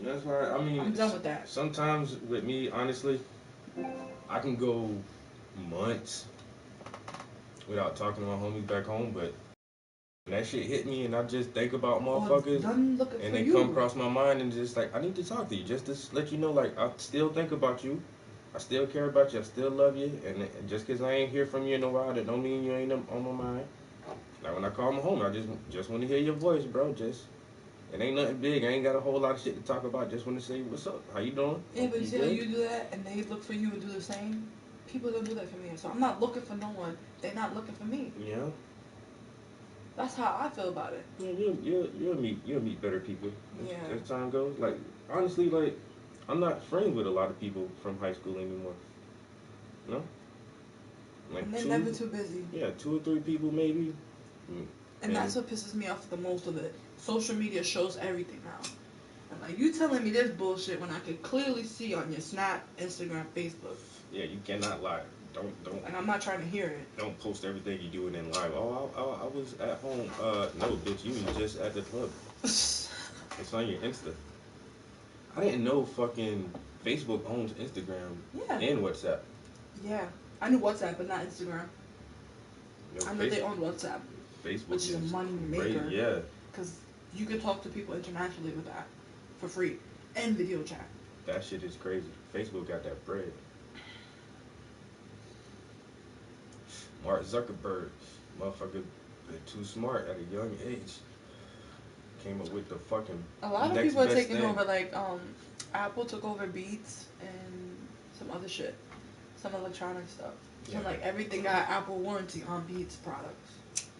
That's why I mean, I'm done with that. sometimes with me, honestly, I can go months without talking to my homies back home, but when that shit hit me and I just think about Or motherfuckers them looking and for they come you. across my mind and just like I need to talk to you just to let you know like I still think about you. I still care about you. I still love you. And just because I ain't hear from you in a while, that don't mean you ain't on my mind. Like when I call my home, I just want to hear your voice, bro. Just it ain't nothing big. I ain't got a whole lot of shit to talk about. Just want to say what's up. How you doing? Yeah, but you You see how good? you do that, and they look for you and do the same. People don't do that for me, so I'm not looking for no one. They're not looking for me. Yeah. That's how I feel about it. Yeah, you'll meet better people Yeah. as time goes. Like honestly, like I'm not friends with a lot of people from high school anymore. No, And like they're two, never too busy. yeah, two or three people maybe. Mm. And And that's what pisses me off the most of it. Social media shows everything now. And like you telling me this bullshit when I could clearly see on your Snap, Instagram, Facebook. yeah, you cannot lie. Don't Like I'm not trying to hear it. don't post everything you doing in live. Oh, I was at home. No, bitch, you was just at the club. It's on your Insta. I didn't know fucking Facebook owns Instagram Yeah. and WhatsApp. Yeah. I knew WhatsApp, but not Instagram. You know, I know they own WhatsApp, which Facebook is a is money crazy. maker. Yeah, Because you can talk to people internationally with that for free and video chat. that shit is crazy. Facebook got that bread. Mark Zuckerberg, motherfucker, too smart at a young age. Came up with the fucking A lot of next people are best taking thing. over, like, Apple took over Beats and some other shit. Some electronic stuff. Yeah, So, like, everything got Apple warranty on Beats products.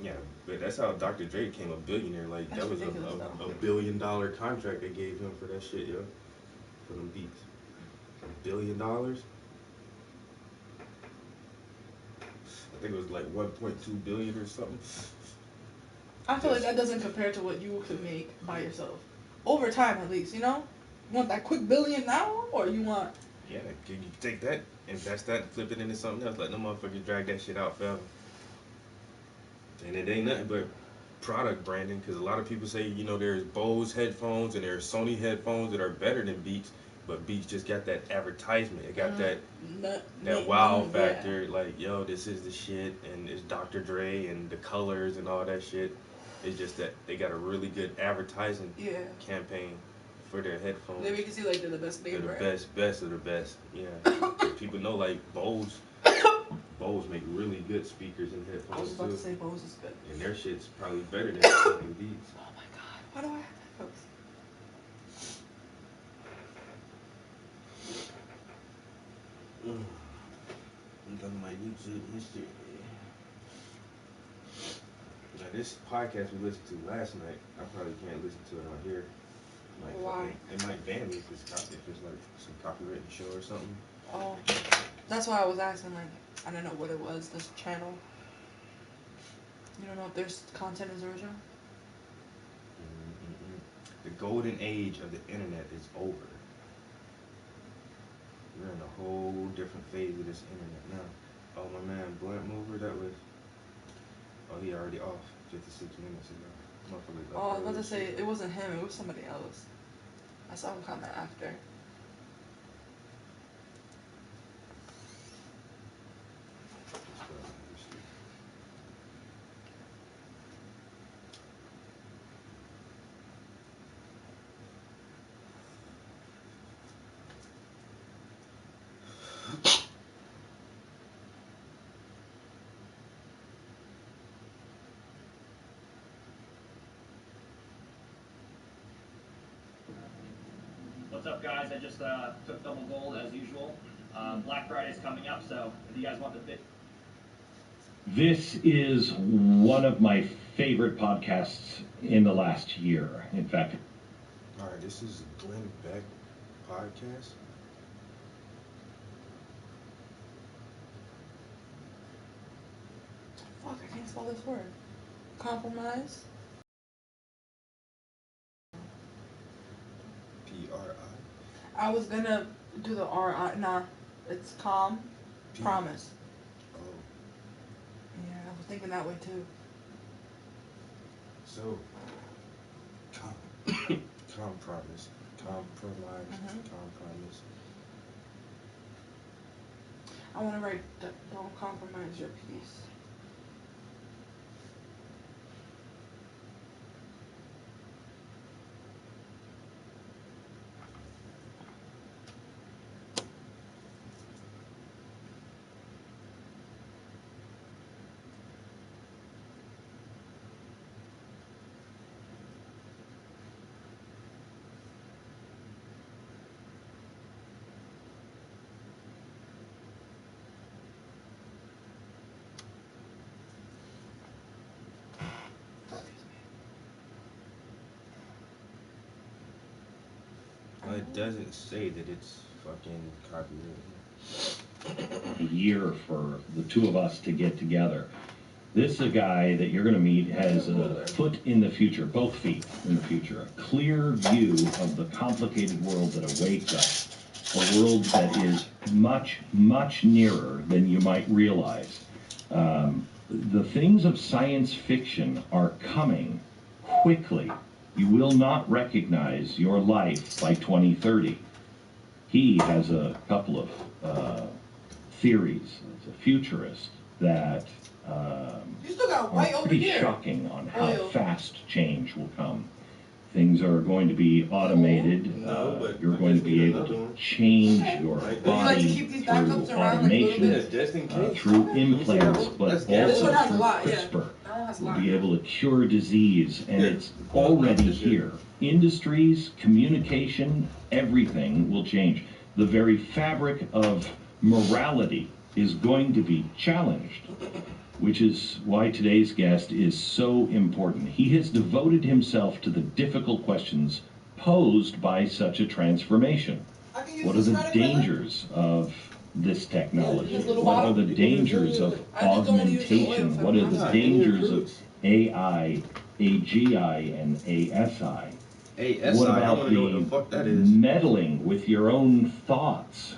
yeah, but that's how Dr. Dre became a billionaire. Like That's that was ridiculous, though. a $1 billion contract they gave him for that shit, yo, for them beats. $1 billion. I think it was like 1.2 billion or something. I feel like Just that doesn't compare to what you could make by yourself. Over time, at least, you know? You want that quick billion now, or you want. yeah, can you take that, invest that, and flip it into something else? Let them motherfuckers drag that shit out forever. And it ain't nothing but product branding because a lot of people say, there's Bose headphones and there's Sony headphones that are better than Beats, but Beats just got that advertisement. It got that wow Known, yeah. factor. Like, yo, this is the shit, and it's Dr. Dre and the colors and all that shit. It's just that they got a really good advertising Yeah. campaign for their They headphones. make it seem like they're the best They're name the brand. best of the best. Yeah, because people know like Bose make really good speakers and I was headphones about to too. say Bose is good. And their shit's probably better than fucking Beats. Oh my god, why do I have headphones? Look at my YouTube history. Now this podcast we listened to last night, I probably can't listen to it on here. Might Why? fucking it might ban me if it's like some copyrighted show or something. Oh, that's why I was asking. Like, I don't know what it was. This channel. You don't know if there's content is original. Mm-mm-mm. The golden age of the internet is over. We're in a whole different phase of this internet now. Oh my man, Blunt Mover, that was he already off 56 minutes ago. Motherfucker Oh, left I was about early to as say shit. it wasn't him. It was somebody else. I saw him comment after. What's up, guys? I just took double gold as usual. Black Friday's coming up, so if you guys want the fit. This is one of my favorite podcasts in the last year. In fact, All right, this is Glenn Beck podcast. Fuck, I can't spell this word. Compromise. PRI. I was gonna do the R. Nah, it's calm. P. Promise. Oh, Yeah, I was thinking that way too. so calm, calm promise. Compromise. Mhm. Compromise. I want to write that. Don't compromise your peace. Well, it doesn't say that it's fucking copyrighted. A year for the two of us to get together. This is a guy that you're going to meet has a foot in the future, both feet in the future, a clear view of the complicated world that awaits us, a world that is much, much nearer than you might realize. The things of science fiction are coming quickly. You will not recognize your life by 2030. He has a couple of theories, as a futurist, that You still got are white over pretty here. shocking on how Oil. fast change will come. Things are going to be automated. No, but You're I going to guess be we able got to another one. change your Would you like to body keep these backups through around, like, a little automation, bit? Just in case. through implants, Let's but get it. This also one has a through lot, yeah. CRISPR. That one has a Will lot. be able to cure disease, and Yeah. it's already That's good. here. Industries, communication, everything will change. The very fabric of morality is going to be challenged, which is why today's guest is so important. He has devoted himself to the difficult questions posed by such a transformation. I can use What are this the credit card. dangers of this technology? This little What are bottle? the dangers of I just don't wanna use the oil augmentation? for What are my the side. dangers of AI, AGI, and ASI? Hey, What SI, I about want to know what the the fuck that is. meddling with your own thoughts?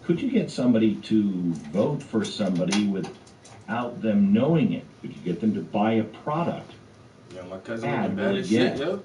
Could you get somebody to vote for somebody without them knowing it? Could you get them to buy a product? Yo, my cousin Bad was bad will as it shit, get? yo.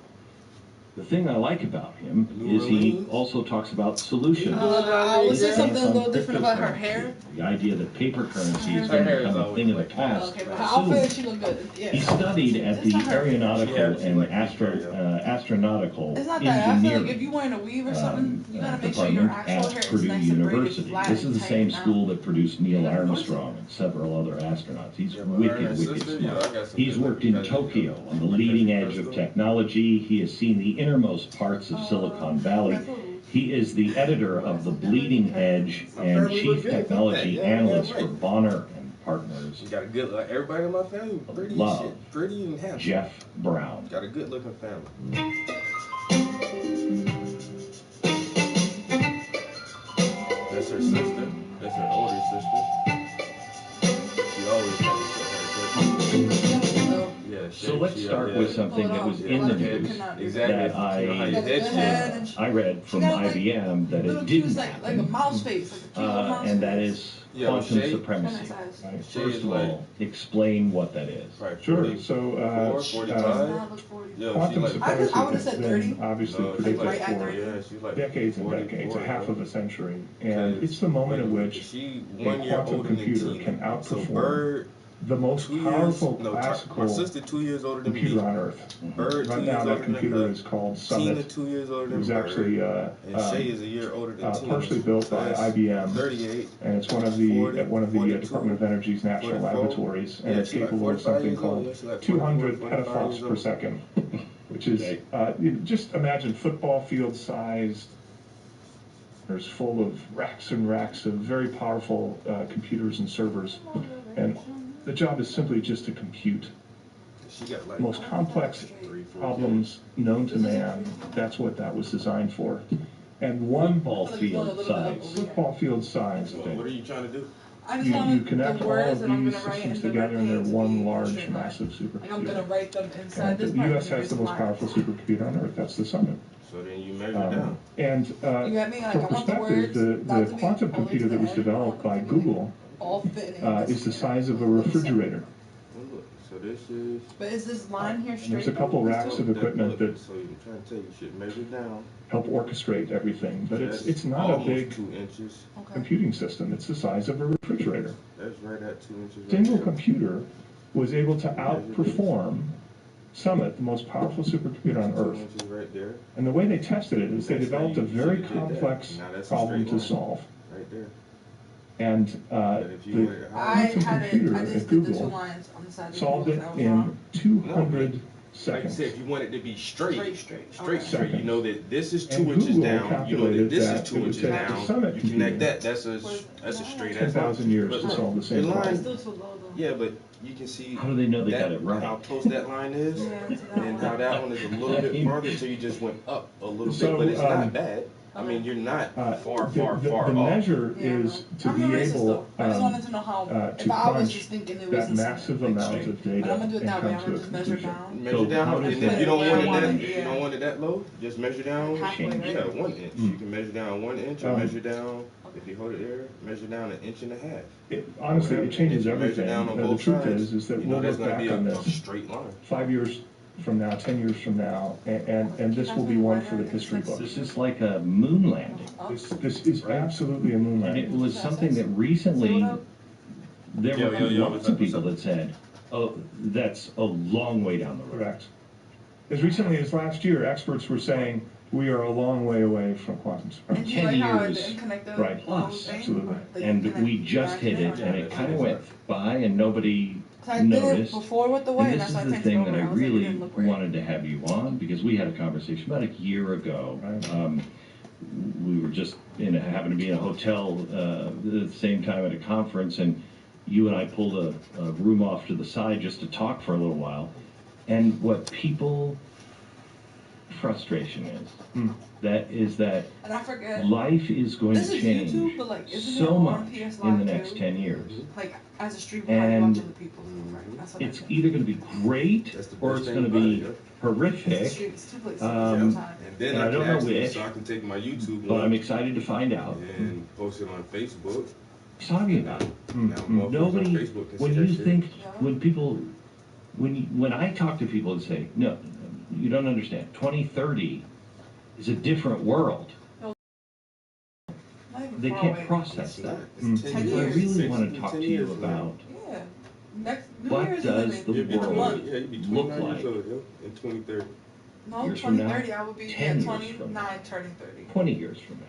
The thing I like about him New is he Orleans? also talks about solutions. I would say His something a stance on little different about her cryptocurrency, hair. The idea that paper currency is Her going hair to is become a always thing of the like- past. Okay, but her soon. outfit, she look good. Yeah. He studied at It's the not her. Aeronautical Yeah, she and like Astronautical It's not that. I feel like Engineering if you wearing a weave or something, you gotta make sure department your actual hair at is Purdue nice and braided University. flat. This is the and same tight school that produced Neil Yeah, of course. Armstrong and several other astronauts. He's Yeah, but her and her wicked sister, yeah, I smart. got some He's good worked in cousins, Tokyo on the my leading cousin edge of Crystal. technology. He has seen the innermost parts of Silicon Valley. He is the editor of The Bleeding Edge My and family look chief good, fuck technology that, yeah, analyst yeah, for right. Bonner and Partners. She got a good, like everybody in my family, pretty as Love. shit, pretty and handsome. Jeff Brown. Got a good looking family. That's her sister. That's her older sister. She always had a short haircut. Yeah. So let's start with something that was in the news Exactly. that I You know how your Got the head good head shit. and she- I read from got, like, IBM that little it cute, didn't like a happen, mouse face, like a cute little mouse and that face. is Yeah, well, quantum Shay- supremacy. Nice eyes. Right? Shay First is of like- all, explain what that is. Right. Sure. 40, So, 45. Nah, look 40. Yo, she quantum like. supremacy I would've has said been 30. obviously No, she's predicted right at for 30. Yeah, she's like decades and 44, decades, a half of a century, Because- and it's the moment at which she a 1 year quantum older than computer Tina. can So outperform Bird, the most 2 years. powerful No, my classical sister 2 years older than computer me. on Earth. Bird 2 Right years now, older that than computer her. is called Tina Summit. 2 years older It than was Bird. actually And Shay is a year older than Tina. partially built by That's IBM, 38. and it's one of the 40, at one of the 42, Department of Energy's national 44. laboratories, and Yeah, it's she's like capable of 45 something years old. called Yeah, she's like 200 44, 45 petaflops years per old. second, which is Okay. just imagine football field sized. There's full of racks and racks of very powerful computers and servers, and the job is simply just to compute She got like the most complex 3-4 problems known to man. That's what that was designed for. And one Football field size. football field size. What are you trying to do? I just You want connect the all words of that I'm these gonna write systems in together, and they're directly one to large, straight line. massive Like I'm gonna supercomputer. write them inside And this the part. U.S. and then has the erase most line. powerful supercomputer on Earth. That's the Summit. So then you measure down. And You got me? Like, for I want the perspective, words the not to be quantum all computer into that the was end. I want developed by them to be, like, Google all fit in is the size of a refrigerator. Well, look, so So this is. But is this line here And straight? there's a couple though? racks of equipment that So I'm trying to tell you, should measure down. help orchestrate everything, but That's it's not a almost big 2 inches. Okay. computing system. It's the size of a refrigerator. That's right at 2 inches. Right Single there. computer was able to outperform Summit, the most powerful supercomputer on 2 Earth. inches right there. And the way they tested it is they That's how developed a you very did that. complex Now that's a problem straight to line. solve. Right there. And And if you wanted the to I hide quantum had it. computer I at just did the two Google lines on the side. of solved the it that was in wrong. 200 like you seconds. said, if you want it to be straight, Straight. straight, Okay. straight, you know that this is 2 And inches Google down. You know that calculated this that is 2 it would inches take the down. Summit You computer connect that. That's a straight. 10,000 years to solve the same The line- problem. Still too low though. Yeah, but you can see. How do they know they that, got it right? How close that line is, Yeah, it's that and one. how that one is a little bit farther. So you just went up a little So, bit, but it's not um, bad. I mean, you're not far the off. measure Yeah, is to I'm be not racist, able though. I just wanted to know how. to If I was crunch just thinking it was that insane, massive like, amount straight. of data But I'm gonna do it and that way. come I'm to gonna a just measure conclusion. down. Measure So down, how and does then that- you don't Yeah, want I it want that it, you yeah. don't want it that low. Just measure down. Halfway, right? Yeah, 1 inch. Mm. You can measure down 1 inch or Um, measure down. If you hold it there, measure down 1.5 inches. Honestly, it changes If you measure everything. down on The both truth sides, is that you know we'll that's look gonna back be on a this straight line. 5 years from now, 10 years from now, and this will be one for the history books. This is like a moon landing. This is absolutely a moon And it landing. was something that recently, there were Yo, lots of people that said, oh, that's a long way down the road. Correct. As recently as last year, experts were saying we are a long way away from quantum And supremacy. do you like how it 10 didn't years. connect the Right. whole Plus, thing? absolutely. Like, And connect we just hit it, and it kind of went by, and nobody 'Cause I did it noticed. before with the way, And and this that's is why I the thing that I was like, it really didn't look right. wanted to have you on, because we had a conversation about a year ago. Right. We were just happened to be in a hotel at the same time at a conference, and you and I pulled a room off to the side just to talk for a little while. And what people frustration is, that And I forget. life is going This to is change YouTube, but like, isn't it so on much PS in the Live next too? 10 years. Like, as a streamer, And I watch other people. Right, that's what It's I do. either going to be great That's the or best it's thing going to about be it, yeah. It's a horrific. stream, it's two places Um, at the same time. And then And I I don't can know actually, which, so I can take my YouTube But I'm link excited to find out. and post it on Facebook. He's talking about it. Now motherfuckers Nobody, on Facebook can when see you that shit. think, Yeah. when people, when I talk to people and say, no, you don't understand, 2030 is a different world. Not even They far can't away. process It's that. not. Mm. It's 10 So I years. really want to 10 talk to years you from now. about Yeah. Next New What Year's does is the in You'll be a world month. 20, yeah, you'll be look 29 years like old, yo, in 2030. No, years from now? 2030. I would be 10 yeah, years from now. 29, turning 30. 20 years from now?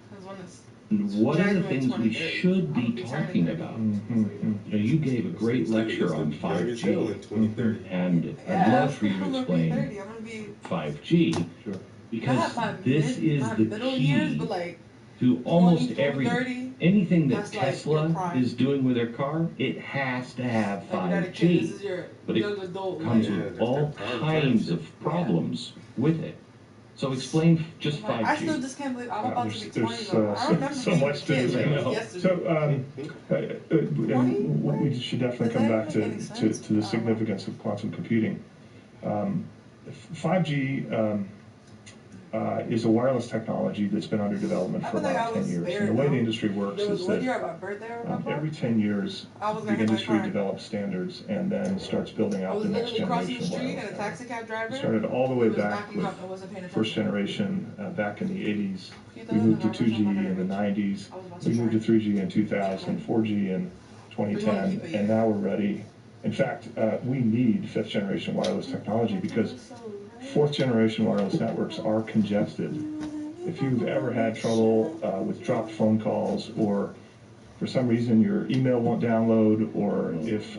Because when it's And what are the January things we 2030, should I'll be be talking turning about? Mhm. You know, you gave a great lecture on Young as hell 5G, in 2030. and yeah, I'd love for you I'm to gonna be explain 30. I'm gonna be 5G, Sure. because not my this mid, is my the middle years, key but like to almost 20 every, 30. anything that That's like your Tesla prime. is doing with their car, it has to have Like you're not a kid. This 5G. is your But it young adult. Comes Like, Yeah, with that's all that prime time kinds shit. of problems with it. So explain just like, I still 5G. just can't believe I'm about to be There's 20 though. I remember so being much a to kid say. like, I know. yesterday. So, and we should definitely Does come that back make any to sense? the significance of quantum computing. 5G is a wireless technology that's been under development I for feel like about I 10 was years. there, And the way the though. industry works There was is one that year of my birthday, remember? every 10 years, I was the gonna hit my industry car. develops standards and then starts building I out was the next literally crossing the generation street wireless and a network. taxi cab driver. We started all the way was back backing with up and wasn't paying first attention. generation back in the 80s. You We thought moved to that was 2G my in the number. 90s. I was about We to moved to try. 3G in 2000, 4G in We wanna 2010, keep it and now we're ready. In fact, we need fifth generation wireless technology because fourth generation wireless networks are congested. If you've ever had trouble with dropped phone calls, or for some reason your email won't download, or if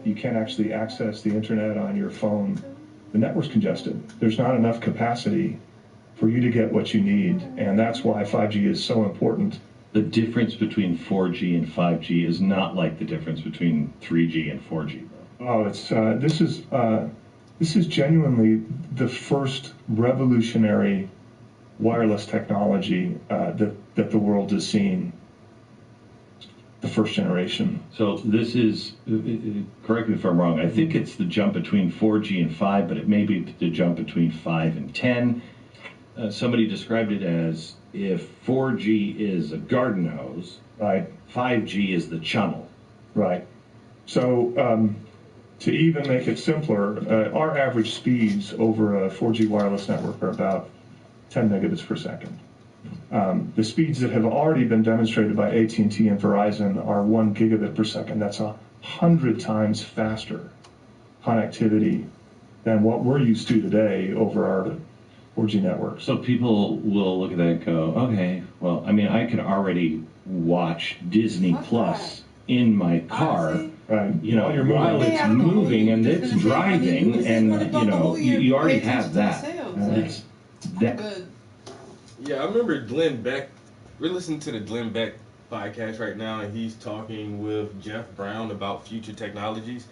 you can't actually access the internet on your phone, the network's congested. There's not enough capacity for you to get what you need, and that's why 5G is so important. The difference between 4G and 5G is not like the difference between 3G and 4G. Oh, it's this is genuinely the first revolutionary wireless technology that the world has seen. The first generation. So this is, correct me if I'm wrong, I think it's the jump between 4G and 5, but it may be the jump between 5 and 10. Somebody described it as if 4G is a garden hose, Right. 5G is the channel. Right. So To even make it simpler, our average speeds over a 4G wireless network are about 10 megabits per second. The speeds that have already been demonstrated by AT&T and Verizon are 1 gigabit per second. That's 100 times faster connectivity than what we're used to today over our 4G networks. So people will look at that and go, okay, well, I mean, I could already watch Disney What's Plus in my car, Honestly, Right. you know, While you're moving. while Hey, it's I don't know who moving you- and just it's gonna say, I mean, driving, this is and what about you the know, whole year you already pay have attention to that. sales, Yeah. like, It's I'm that. good. Yeah, I remember Glenn Beck. We're listening to the Glenn Beck podcast right now, and he's talking with Jeff Brown about future technologies.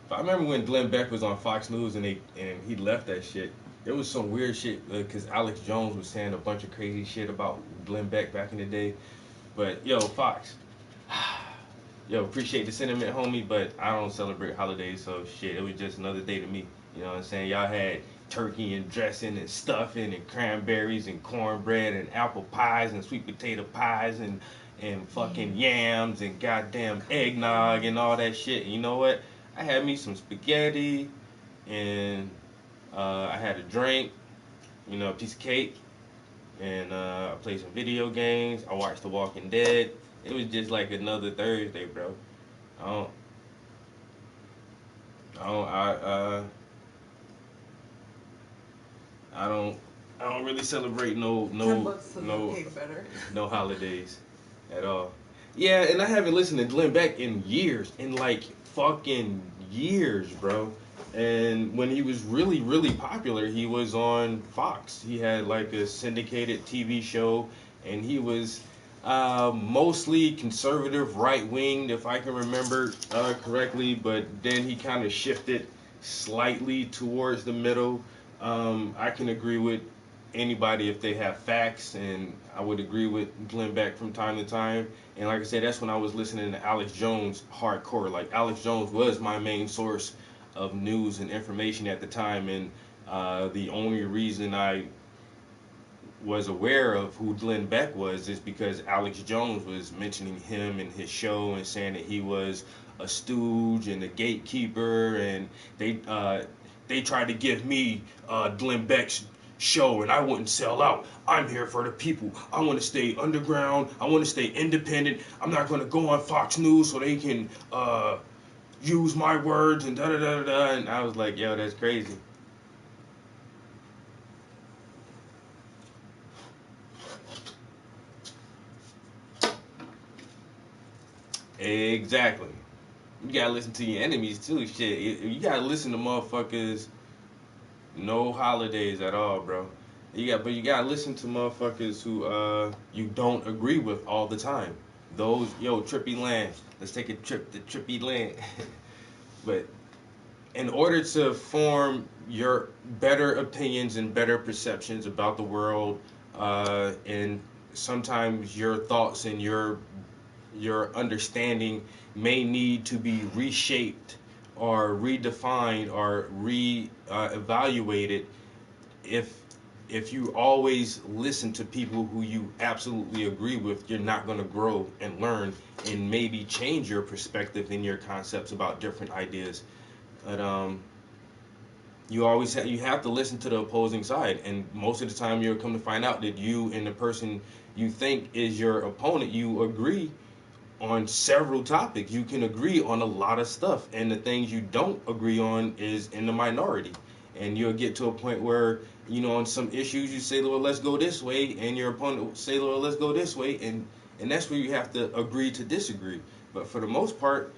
But I remember when Glenn Beck was on Fox News and he left that shit. There was some weird shit because Alex Jones was saying a bunch of crazy shit about Glenn Beck back in the day. But yo, Fox, yo, appreciate the sentiment, homie. But I don't celebrate holidays, so shit, it was just another day to me. You know what I'm saying? Y'all had turkey and dressing and stuffing and cranberries and cornbread and apple pies and sweet potato pies and fucking yams and goddamn eggnog and all that shit. And you know what? I had me some spaghetti and I had a drink, you know, a piece of cake, and I played some video games. I watched The Walking Dead. It was just like another Thursday, bro. I don't, I don't, I don't really celebrate no $10 to the cake better. no holidays at all. Yeah, and I haven't listened to Glenn Beck in years, in like fucking years, bro. And when he was really, really popular, he was on Fox. He had like a syndicated TV show, and he was mostly conservative, right winged, if I can remember correctly. But then he kind of shifted slightly towards the middle. I can agree with anybody if they have facts, and I would agree with Glenn Beck from time to time. And like I said, that's when I was listening to Alex Jones hardcore. Like Alex Jones was my main source of news and information at the time, and the only reason I was aware of who Glenn Beck was is because Alex Jones was mentioning him in his show and saying that he was a stooge and a gatekeeper, and they tried to give me Glenn Beck's show and I wouldn't sell out. I'm here for the people. I want to stay underground. I want to stay independent. I'm not going to go on Fox News so they can use my words and da da da da. And I was like, yo, that's crazy. Exactly. You gotta listen to your enemies too. Shit, you gotta listen to motherfuckers. No holidays at all, bro. But you gotta listen to motherfuckers who you don't agree with all the time. Those, yo, Trippy Land. Let's take a trip to Trippy Land. But in order to form your better opinions and better perceptions about the world, and sometimes your thoughts and your understanding may need to be reshaped or redefined or evaluated if you always listen to people who you absolutely agree with, you're not going to grow and learn and maybe change your perspective and your concepts about different ideas. But you always you have to listen to the opposing side, and most of the time you'll come to find out that you and the person you think is your opponent, you agree on several topics. You can agree on a lot of stuff, and the things you don't agree on is in the minority. And you'll get to a point where, you know, on some issues you say, well, let's go this way, and your opponent will say, well, let's go this way, and that's where you have to agree to disagree. But for the most part,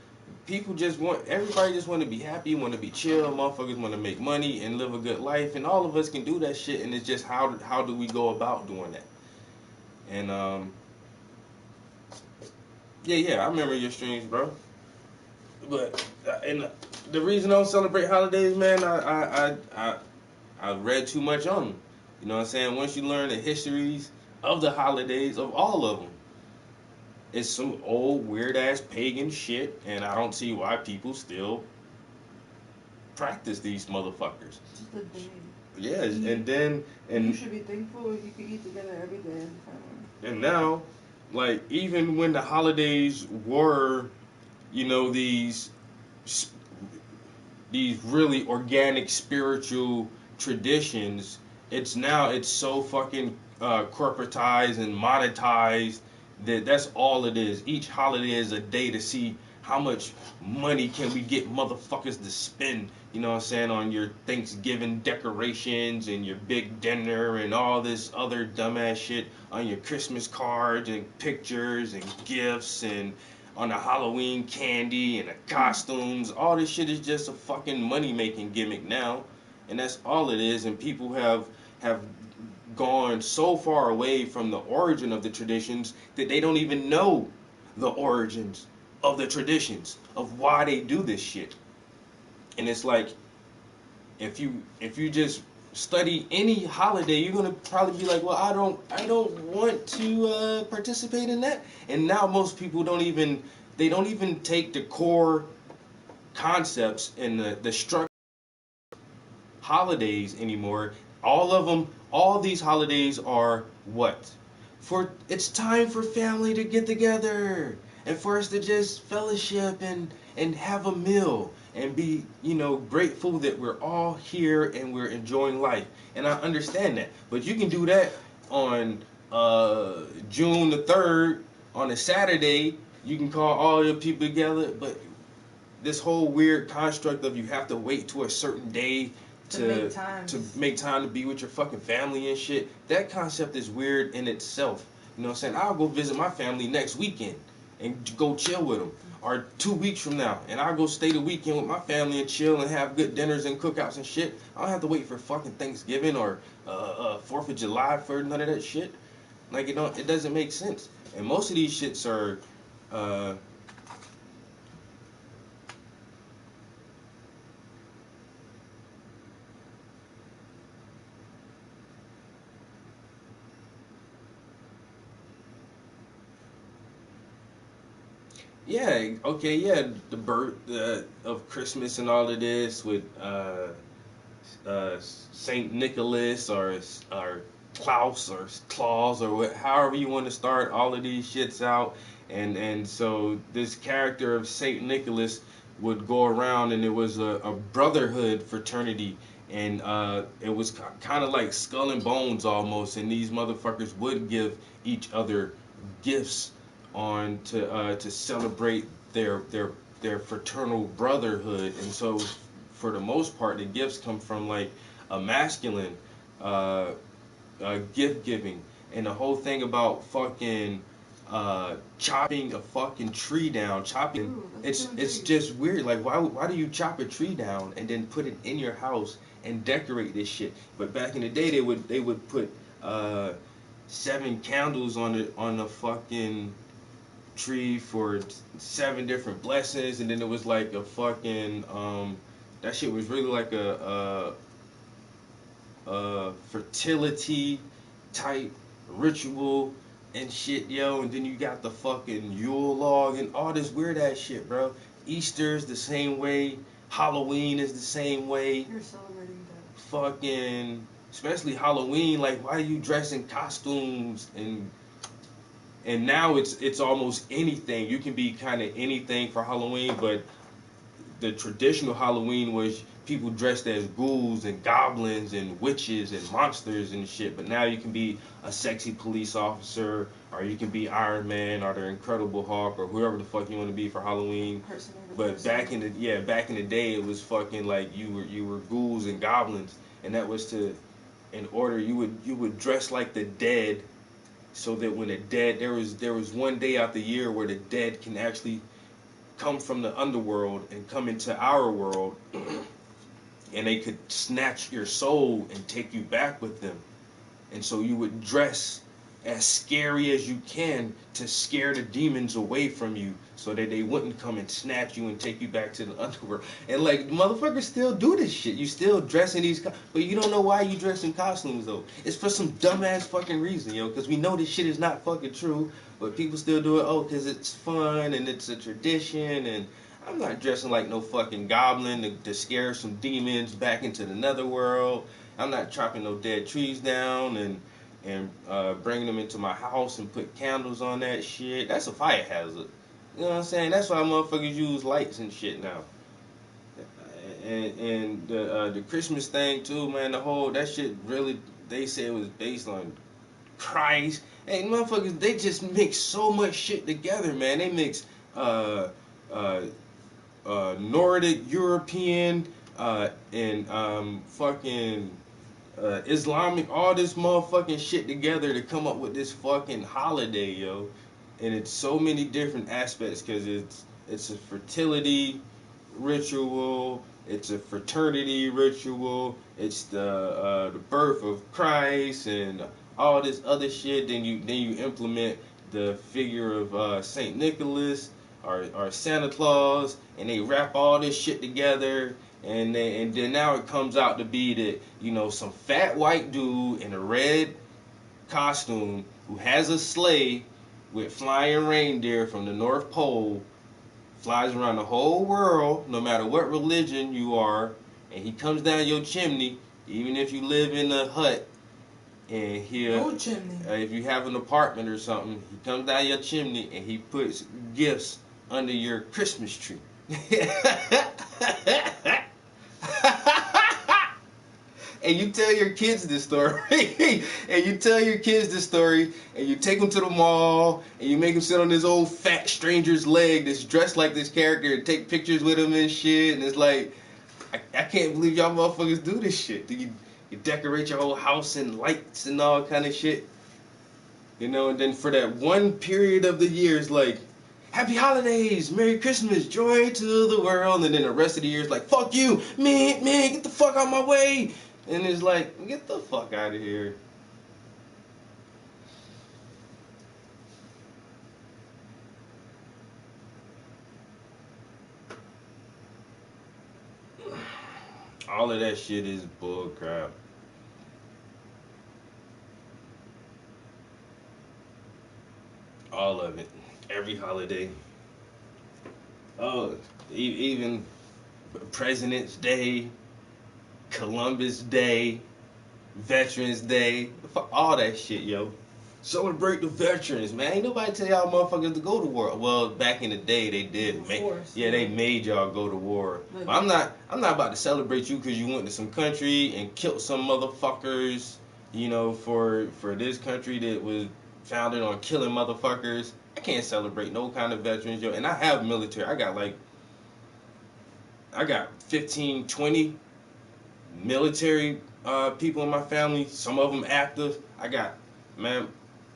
everybody just want to be happy, want to be chill, motherfuckers want to make money and live a good life, and all of us can do that shit, and it's just how do we go about doing that? And yeah, I remember your streams, bro. But and the reason I don't celebrate holidays, man, I read too much on them. You know what I'm saying? Once you learn the histories of the holidays, of all of them, it's some old weird ass pagan shit, and I don't see why people still practice these motherfuckers. Just a day. Yeah, You should be thankful if you can eat together every day as a family. And now, like, even when the holidays were, you know, these these really organic spiritual traditions, it's so fucking corporatized and monetized that that's all it is. Each holiday is a day to see how much money can we get motherfuckers to spend, you know what I'm saying, on your Thanksgiving decorations and your big dinner and all this other dumbass shit, on your Christmas cards and pictures and gifts, and on the Halloween candy and the costumes. All this shit is just a fucking money making gimmick now, and that's all it is. And people have gone so far away from the origin of the traditions that they don't even know the origins of the traditions of why they do this shit. And it's like, if you just study any holiday, you're gonna probably be like, well, I don't want to participate in that. And now most people don't even take the core concepts and the structure of holidays anymore. All these holidays are what? It's time for family to get together and for us to just fellowship and have a meal and be, grateful that we're all here and we're enjoying life. And I understand that. But you can do that on June the 3rd, on a Saturday. You can call all your people together, but this whole weird construct of you have to wait to a certain day to make time to be with your fucking family and shit, that concept is weird in itself. You know what I'm saying? I'll go visit my family next weekend and go chill with them. Or 2 weeks from now, and I'll go stay the weekend with my family and chill and have good dinners and cookouts and shit. I don't have to wait for fucking Thanksgiving or 4th of July for none of that shit. Like, it doesn't make sense. And most of these shits are yeah, okay, yeah, the birth of Christmas and all of this with Saint Nicholas or Klaus or Claus or however you want to start all of these shits out, and so this character of Saint Nicholas would go around, and it was a brotherhood fraternity, and it was kind of like Skull and Bones almost, and these motherfuckers would give each other gifts on to celebrate their fraternal brotherhood. And so for the most part the gifts come from like a masculine gift giving. And the whole thing about fucking chopping a fucking tree down, it's just weird. Like, why do you chop a tree down and then put it in your house and decorate this shit? But back in the day they would put 7 candles on the fucking tree for 7 different blessings, and then it was like a fucking that shit was really like a fertility type ritual and shit, yo. And then you got the fucking Yule log and all this weird ass shit, bro. Easter's the same way, Halloween is the same way. You're celebrating that. Fucking, especially Halloween, like, why are you dressed in costumes? And now it's almost anything. You can be kind of anything for Halloween, but the traditional Halloween was people dressed as ghouls and goblins and witches and monsters and shit. But now you can be a sexy police officer, or you can be Iron Man or the Incredible Hulk or whoever the fuck you want to be for Halloween. But back in the day, it was fucking like you were ghouls and goblins, and that was you would dress like the dead. So that when the dead, there was one day out the year where the dead can actually come from the underworld and come into our world, and they could snatch your soul and take you back with them. And so you would dress as scary as you can to scare the demons away from you, so that they wouldn't come and snatch you and take you back to the underworld. And like, motherfuckers still do this shit. You still dress in these, but you don't know why you dress in costumes though. It's for some dumbass fucking reason, yo. Because we know this shit is not fucking true, but people still do it. Oh, because it's fun and it's a tradition. And I'm not dressing like no fucking goblin to scare some demons back into the netherworld. I'm not chopping no dead trees down and bringing them into my house and put candles on that shit. That's a fire hazard. You know what I'm saying? That's why motherfuckers use lights and shit now. And the Christmas thing too, man. The whole that shit really, they say it was based on Christ. Hey, motherfuckers, they just mix so much shit together, man. They mix uh, uh, Nordic, European, and fucking Islamic, all this motherfucking shit together to come up with this fucking holiday, yo. And it's so many different aspects because it's a fertility ritual, it's a fraternity ritual, it's the birth of Christ and all this other shit. Then you implement the figure of Saint Nicholas or Santa Claus, and they wrap all this shit together. And then now it comes out to be that, you know, some fat white dude in a red costume who has a sleigh with flying reindeer from the North Pole, flies around the whole world, no matter what religion you are, and he comes down your chimney, even if you live in a hut, and No chimney. if you have an apartment or something, he comes down your chimney and he puts gifts under your Christmas tree. And you tell your kids this story, and you take them to the mall, and you make them sit on this old fat stranger's leg that's dressed like this character and take pictures with him and shit, and it's like, I can't believe y'all motherfuckers do this shit. You decorate your whole house in lights and all kind of shit, you know, and then for that one period of the year, it's like, Happy Holidays, Merry Christmas, joy to the world, and then the rest of the year is like, fuck you, man, get the fuck out of my way. And it's like, get the fuck out of here. All of that shit is bull crap. All of it. Every holiday. Oh, even President's Day, Columbus Day, Veterans Day, all that shit, yo. Celebrate the veterans, man. Ain't nobody tell y'all motherfuckers to go to war. Well, back in the day, they did. They made y'all go to war. But I'm not about to celebrate you because you went to some country and killed some motherfuckers, you know, for this country that was founded on killing motherfuckers. I can't celebrate no kind of veterans, yo. And I have military. I got 15, 20 military people in my family. Some of them active. I got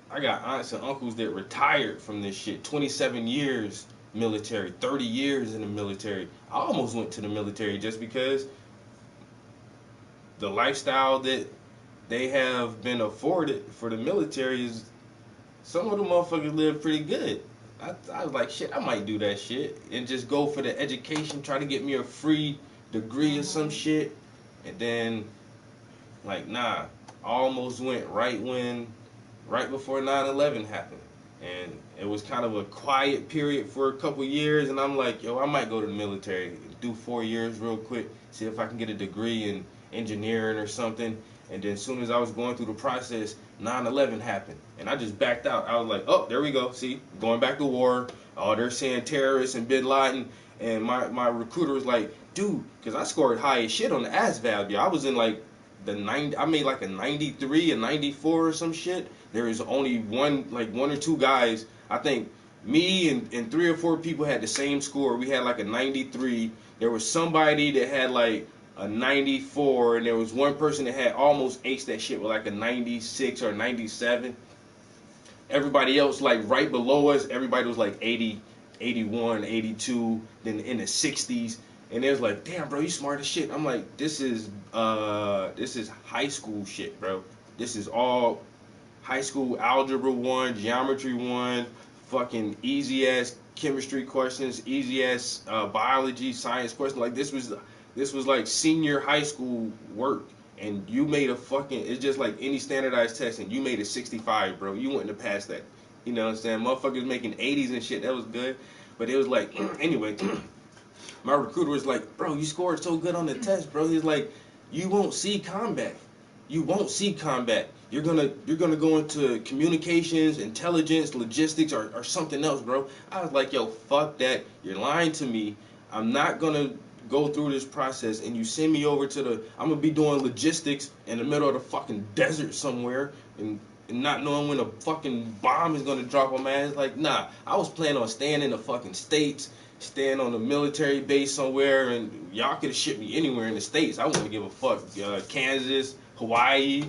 aunts and uncles that retired from this shit. 27 years military, 30 years in the military. I almost went to the military just because the lifestyle that they have been afforded for the military is, some of the motherfuckers live pretty good. I was like, shit, I might do that shit and just go for the education, try to get me a free degree or some shit. And then, like, nah, I almost went right before 9/11 happened. And it was kind of a quiet period for a couple years, and I'm like, yo, I might go to the military, do 4 years real quick, see if I can get a degree in engineering or something. And then as soon as I was going through the process, 9/11 happened. And I just backed out. I was like, oh, there we go. See, going back to war. Oh, they're saying terrorists and Bin Laden. And my recruiter was like, dude, because I scored high as shit on the ASVAB. I was in like I made like a 93, a 94 or some shit. There was only one or two guys. I think me and 3 or 4 people had the same score. We had like a 93. There was somebody that had like a 94, and there was one person that had almost aced that shit with like a 96 or 97. Everybody else, like right below us, everybody was like 80, 81, 82, then in the 60s. And it was like, damn, bro, you smart as shit. I'm like, this is high school shit, bro. This is all high school algebra 1, geometry 1, fucking easy ass chemistry questions, easy ass biology, science questions. Like this was like senior high school work. And you made it's just like any standardized test, and you made a 65, bro. You wouldn't have passed that. You know what I'm saying? Motherfuckers making 80s and shit, that was good. But it was like, anyway, my recruiter was like, bro, you scored so good on the test, bro. He's like, you won't see combat. You won't see combat. You're gonna go into communications, intelligence, logistics, or something else, bro. I was like, yo, fuck that. You're lying to me. I'm not gonna go through this process and you send me over to the, I'm gonna be doing logistics in the middle of the fucking desert somewhere and not knowing when a fucking bomb is gonna drop on my ass. Like, nah, I was planning on staying in the fucking States, staying on a military base somewhere, and y'all could have shipped me anywhere in the States. I wouldn't give a fuck. Kansas, Hawaii,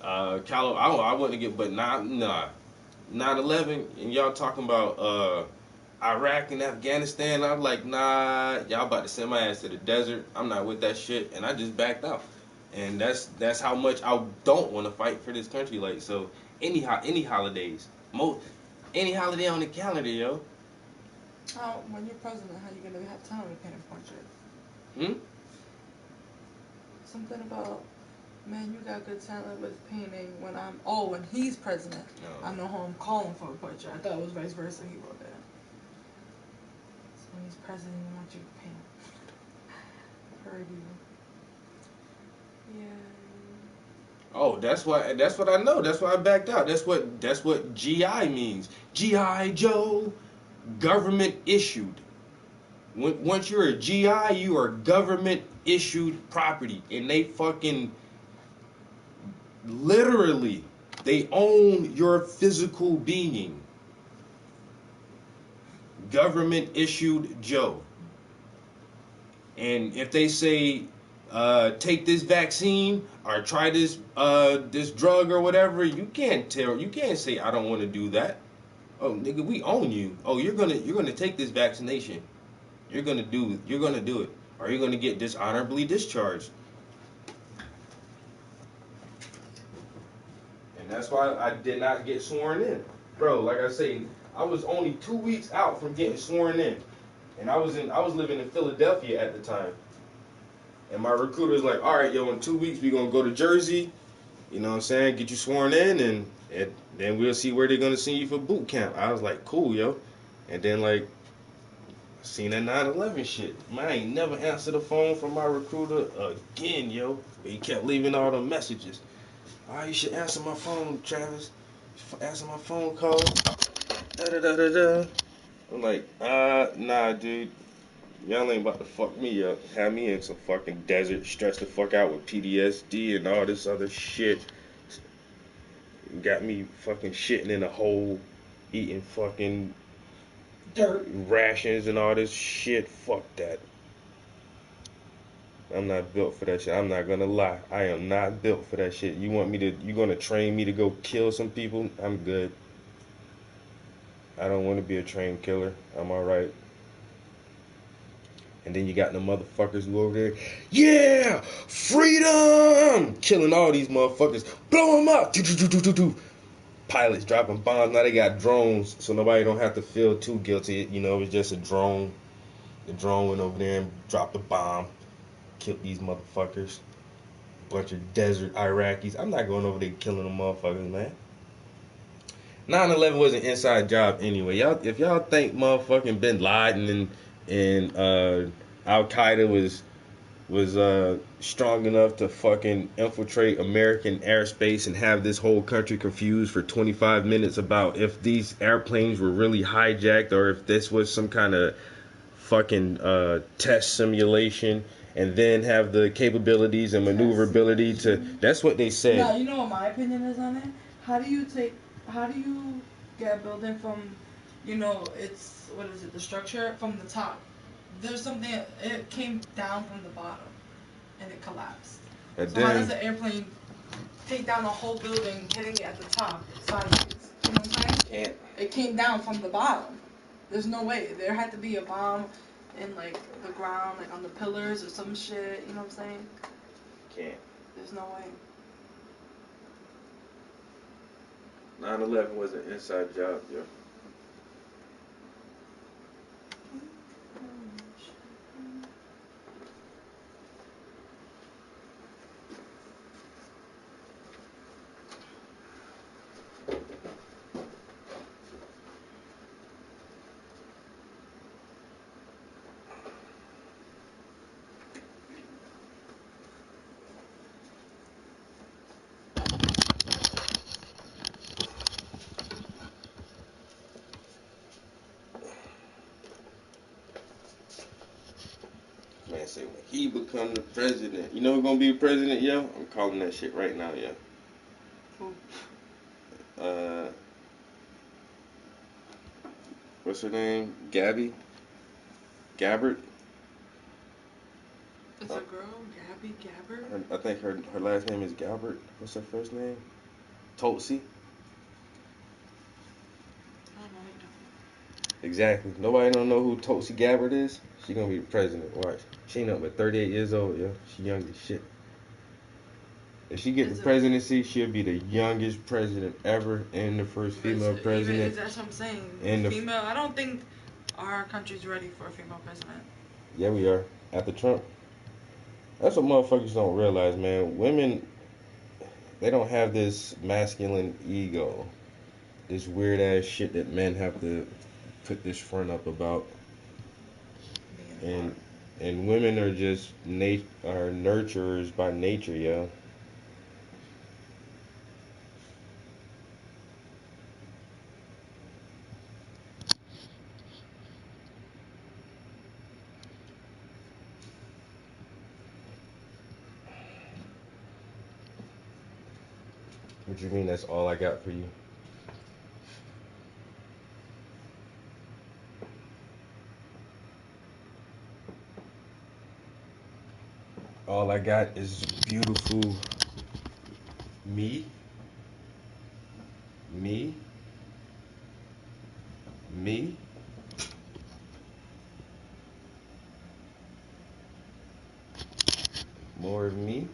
California, I wouldn't give, but nah. 9/11, and y'all talking about Iraq and Afghanistan. I'm like, nah, y'all about to send my ass to the desert. I'm not with that shit, and I just backed out. And that's how much I don't want to fight for this country. Like, so any holidays, any holiday on the calendar, yo. How, when you're president, how you gonna have time to paint a portrait? Hmm? Something about, man, you got good talent with painting when he's president. No. I know who I'm calling for a portrait. I thought it was vice versa. He wrote that. So when he's president, he wants you to paint. Heard you. Yeah. Oh, that's what I know. That's why I backed out. That's what GI means. GI Joe, government issued. Once you're a GI, you are government issued property, and they fucking literally they own your physical being. Government issued Joe. And if they say take this vaccine or try this this drug or whatever, you can't say I don't want to do that. Oh, nigga, we own you. Oh, you're gonna take this vaccination. You're gonna do it, or you're gonna get dishonorably discharged. And that's why I did not get sworn in, bro. Like I say, I was only 2 weeks out from getting sworn in, and I was living in Philadelphia at the time. And my recruiter was like, all right, yo, in 2 weeks, we're going to go to Jersey, you know what I'm saying, get you sworn in, and then we'll see where they're going to send you for boot camp. I was like, cool, yo. And then, like, seen that 9/11 shit. Man, I ain't never answered the phone from my recruiter again, yo. He kept leaving all the messages. Oh, you should answer my phone, Travis. Answer my phone call. Da-da-da-da-da. I'm like, nah, dude. Y'all ain't about to fuck me up. Have me in some fucking desert, stressed the fuck out with PTSD and all this other shit. Got me fucking shitting in a hole, eating fucking Dirt. rations and all this shit. Fuck that. I'm not built for that shit. I'm not gonna lie. I am not built for that shit. You gonna train me to go kill some people? I'm good. I don't want to be a trained killer. I'm alright. And then you got the motherfuckers who over there, yeah, freedom, killing all these motherfuckers, blow them up, pilots dropping bombs. Now they got drones, so nobody don't have to feel too guilty. You know, it was just a drone. The drone went over there and dropped a bomb, killed these motherfuckers. Bunch of desert Iraqis. I'm not going over there killing them motherfuckers, man. 9/11 was an inside job anyway. Y'all, if y'all think motherfucking Bin Laden and Al Qaeda was strong enough to fucking infiltrate American airspace and have this whole country confused for 25 minutes about if these airplanes were really hijacked or if this was some kind of fucking test simulation, and then have the capabilities and maneuverability to. That's what they said. Now, you know what my opinion is on it? How do you get a building from, the structure from the top? There's something, it came down from the bottom, and it collapsed. And so how then, does the airplane take down the whole building, hitting it at the top, sideways? You know what I'm saying? can't. It came down from the bottom. There's no way. There had to be a bomb in, like, the ground, like, on the pillars or some shit, you know what I'm saying? Can't. There's no way. 9/11 was an inside job, yo. say when he become the president. You know who's gonna be the president, yo? I'm calling that shit right now, yo. Who? What's her name? Gabby? Gabbard? It's a girl, Gabby Gabbard. I think her last name is Gabbard. What's her first name? Tulsi? I don't know. Exactly. Nobody don't know who Tulsi Gabbard is? She gonna be the president. Watch. She ain't up but 38 years old, yo. She young as shit. If she get the presidency, she'll be the youngest president ever and the first female president. That's what I'm saying. And Female. I don't think our country's ready for a female president. Yeah, we are. After Trump. That's what motherfuckers don't realize, man. Women, they don't have this masculine ego. This weird ass shit that men have to put this front up about. And women are just are nurturers by nature, yo. What you mean that's all I got for you? All I got is beautiful me, me, me. More of me.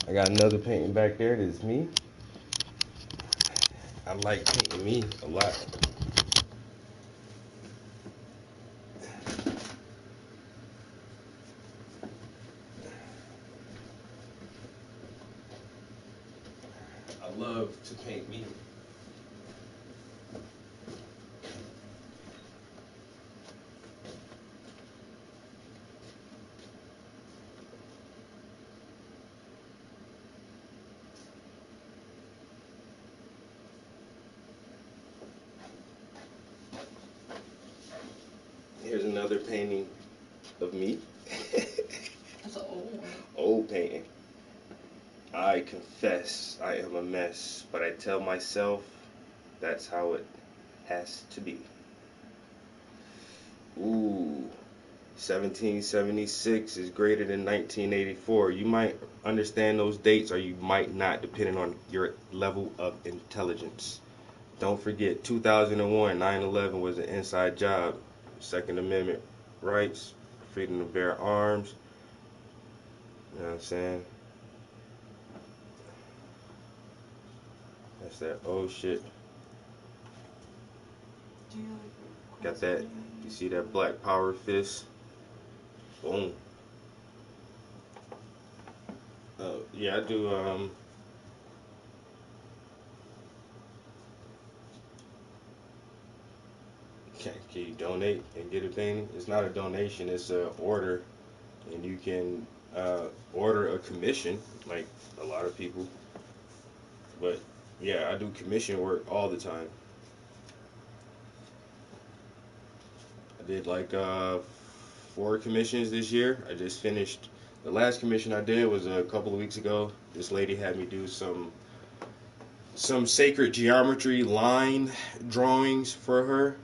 I got another painting back there that's me. I like painting me a lot. I love to paint me. Here's another painting of me. That's an old one. Old painting. I confess I am a mess, but I tell myself that's how it has to be. Ooh, 1776 is greater than 1984. You might understand those dates or you might not, depending on your level of intelligence. Don't forget, 2001, 9/11 was an inside job. Second Amendment rights, freedom to bear arms. You know what I'm saying? That's that old shit. Do you like Got that? You see that black power fist? Boom. Yeah, I do. Can you donate and get a painting? It's not a donation. It's a order, and you can order a commission, like a lot of people. But yeah, I do commission work all the time. I did like 4 commissions this year. I just finished. The last commission I did was a couple of weeks ago. This lady had me do some sacred geometry line drawings for her.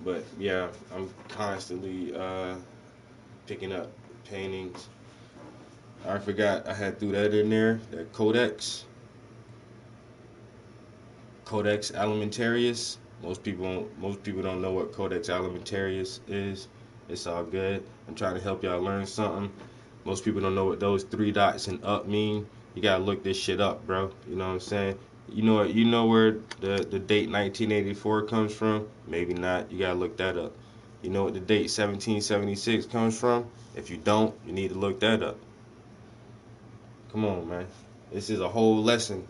But yeah, I'm constantly picking up paintings. I forgot I had threw that in there. That Codex Alimentarius. Most people don't know what Codex Alimentarius is. It's all good. I'm trying to help y'all learn something. Most people don't know what those 3 dots and up mean. You gotta look this shit up, bro. You know what I'm saying? You know where the date 1984 comes from? Maybe not. You gotta look that up. You know what the date 1776 comes from? If you don't, you need to look that up. Come on, man. This is a whole lesson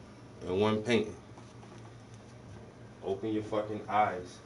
in one painting. Open your fucking eyes.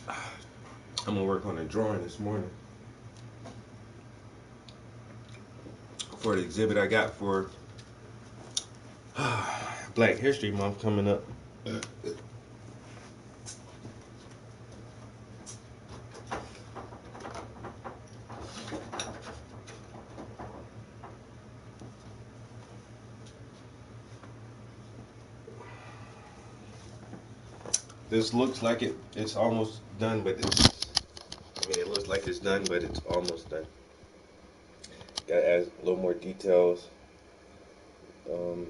I'm gonna work on a drawing this morning for the exhibit I got for Black History Month coming up. This looks like it's almost done, but it looks like it's done, but it's almost done. Gotta add a little more details, um,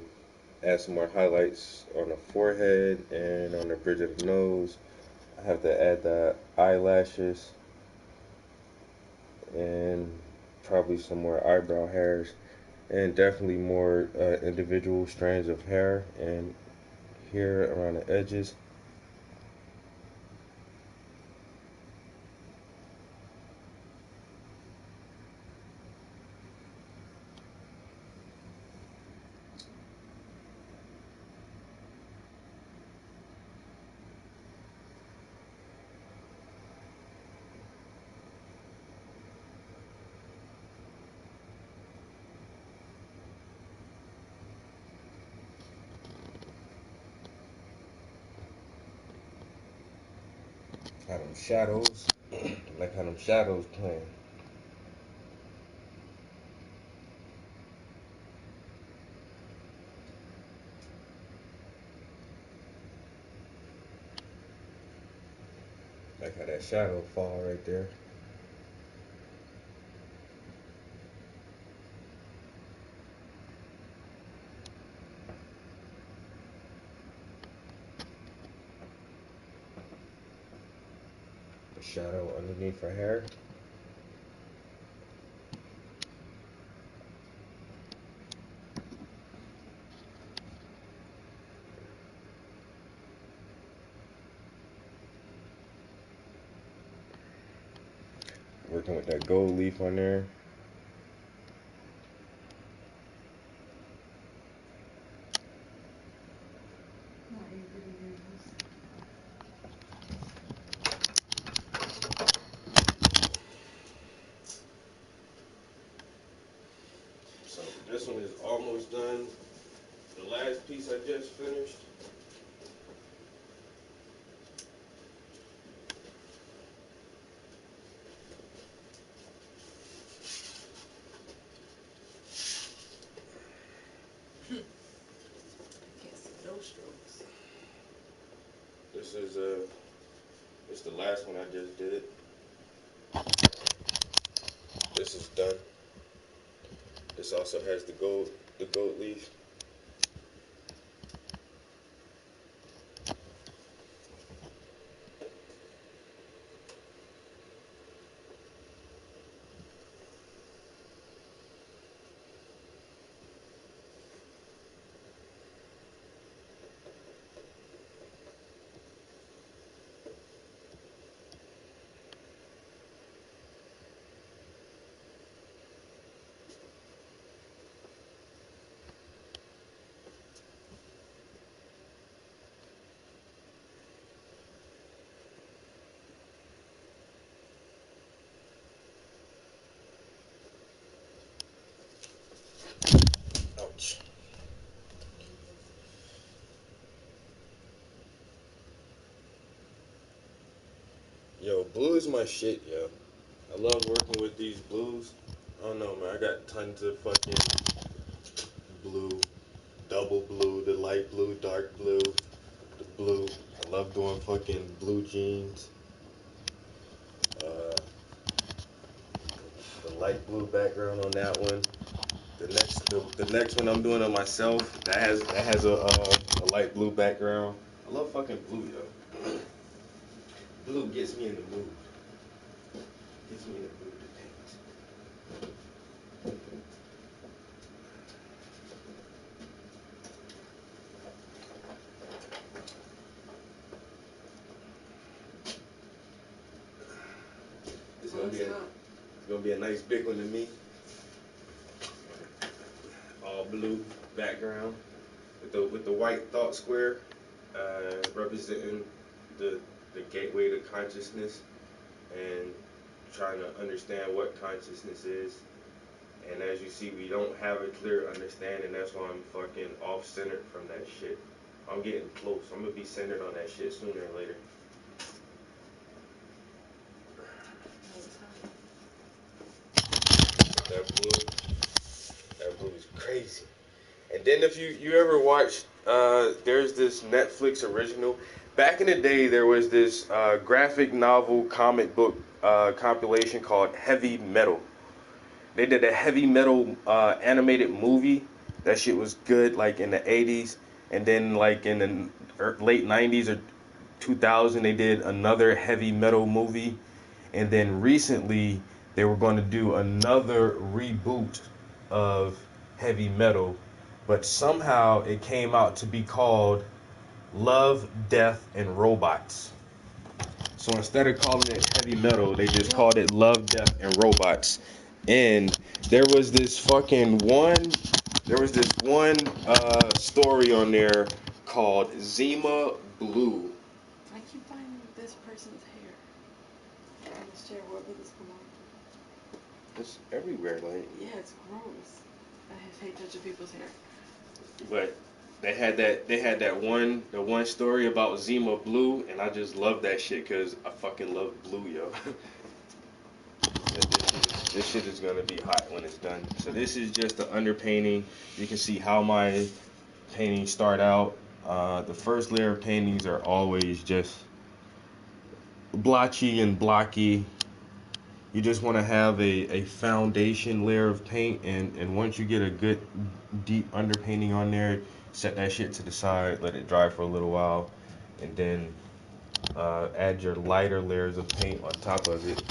add some more highlights on the forehead and on the bridge of the nose. I have to add the eyelashes and probably some more eyebrow hairs, and definitely more individual strands of hair and here around the edges. How them shadows, like how them shadows playing. Like how that shadow fall right there. The shadow underneath her hair. Working with that gold leaf on there. So this one is almost done. The last piece I just finished. Can't see no strokes. This is it's the last one I just did. This is done. This also has the gold leaf. Ouch. Yo, blue is my shit, yo. I love working with these blues. I don't know, man. I got tons of fucking blue, double blue, the light blue, dark blue, the blue. I love doing fucking blue jeans. Uh, the light blue background on that one. The next one I'm doing on myself that has a light blue background. I love fucking blue, yo. Blue gets me in the mood. Gets me in the mood to paint. It's gonna be a nice big one to me. All blue background with the white thought square representing the the gateway to consciousness and trying to understand what consciousness is. And as you see, we don't have a clear understanding. That's why I'm fucking off-centered from that shit. I'm getting close. I'm gonna be centered on that shit sooner or later. That blue is crazy. And then if you ever watched, there's this Netflix original. Back in the day, there was this graphic novel comic book compilation called Heavy Metal. They did a heavy metal animated movie. That shit was good, like in the 80s. And then like in the late 90s or 2000, they did another heavy metal movie. And then recently, they were going to do another reboot of heavy metal. But somehow it came out to be called Love, Death, and Robots. So instead of calling it heavy metal, they just called it Love, Death, and Robots. And there was this one story on there called Zima Blue. I keep finding this person's hair on this chair. Wherever this belongs. It's everywhere, like. Yeah, it's gross. I hate touching people's hair. But they had that one story about Zima Blue, and I just love that shit because I fucking love blue, yo. This shit is gonna be hot when it's done. So this is just the underpainting. You can see how my paintings start out. The first layer of paintings are always just blotchy and blocky. You just want to have a foundation layer of paint, and once you get a good deep underpainting on there, set that shit to the side, let it dry for a little while, and then add your lighter layers of paint on top of it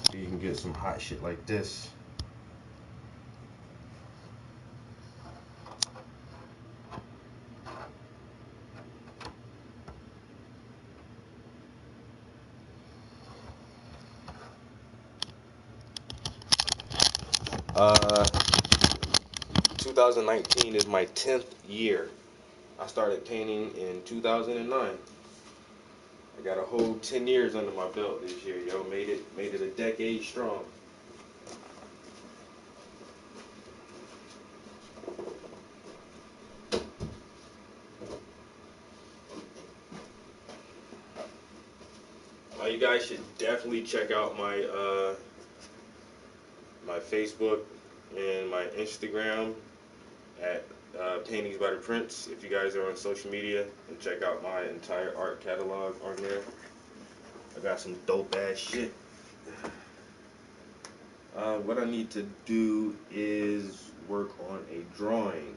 so you can get some hot shit like this. Uh, 2019 is my 10th year. I started painting in 2009. I got a whole 10 years under my belt this year, yo. Made it a decade strong. You guys should definitely check out my my Facebook and my Instagram at Paintings by the Prince. If you guys are on social media, and check out my entire art catalog on there. I got some dope ass shit. What I need to do is work on a drawing.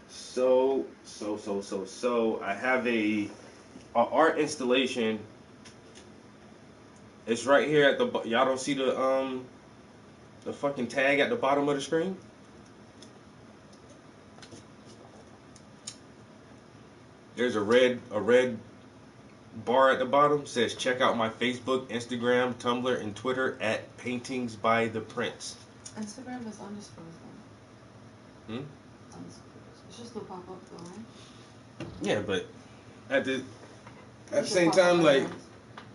So I have a art installation. It's right here at the y'all don't see the fucking tag at the bottom of the screen? There's a red bar at the bottom, says check out my Facebook, Instagram, Tumblr, and Twitter at Paintings by the Prince. Instagram is underscores though. Hmm? It's just the pop up though, right? Yeah, but at the same time, like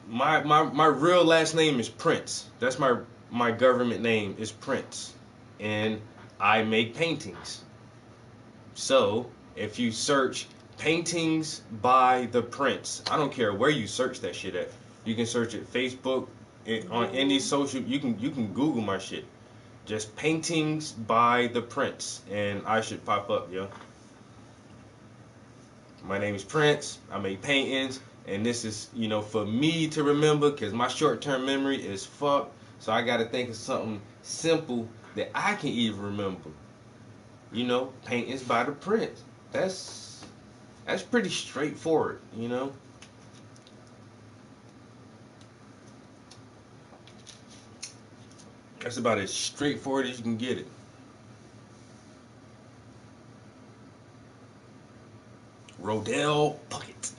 my real last name is Prince. That's my government name is Prince, and I make paintings. So if you search Paintings by the Prince, I don't care where you search that shit at. You can search it Facebook, on any social. You can Google my shit. Just Paintings by the Prince, and I should pop up, yo. My name is Prince. I make paintings, and this is, for me to remember, because my short-term memory is fucked. So I got to think of something simple that I can even remember. Paintings by the Prince. That's pretty straightforward, That's about as straightforward as you can get it. Rodell Puckett.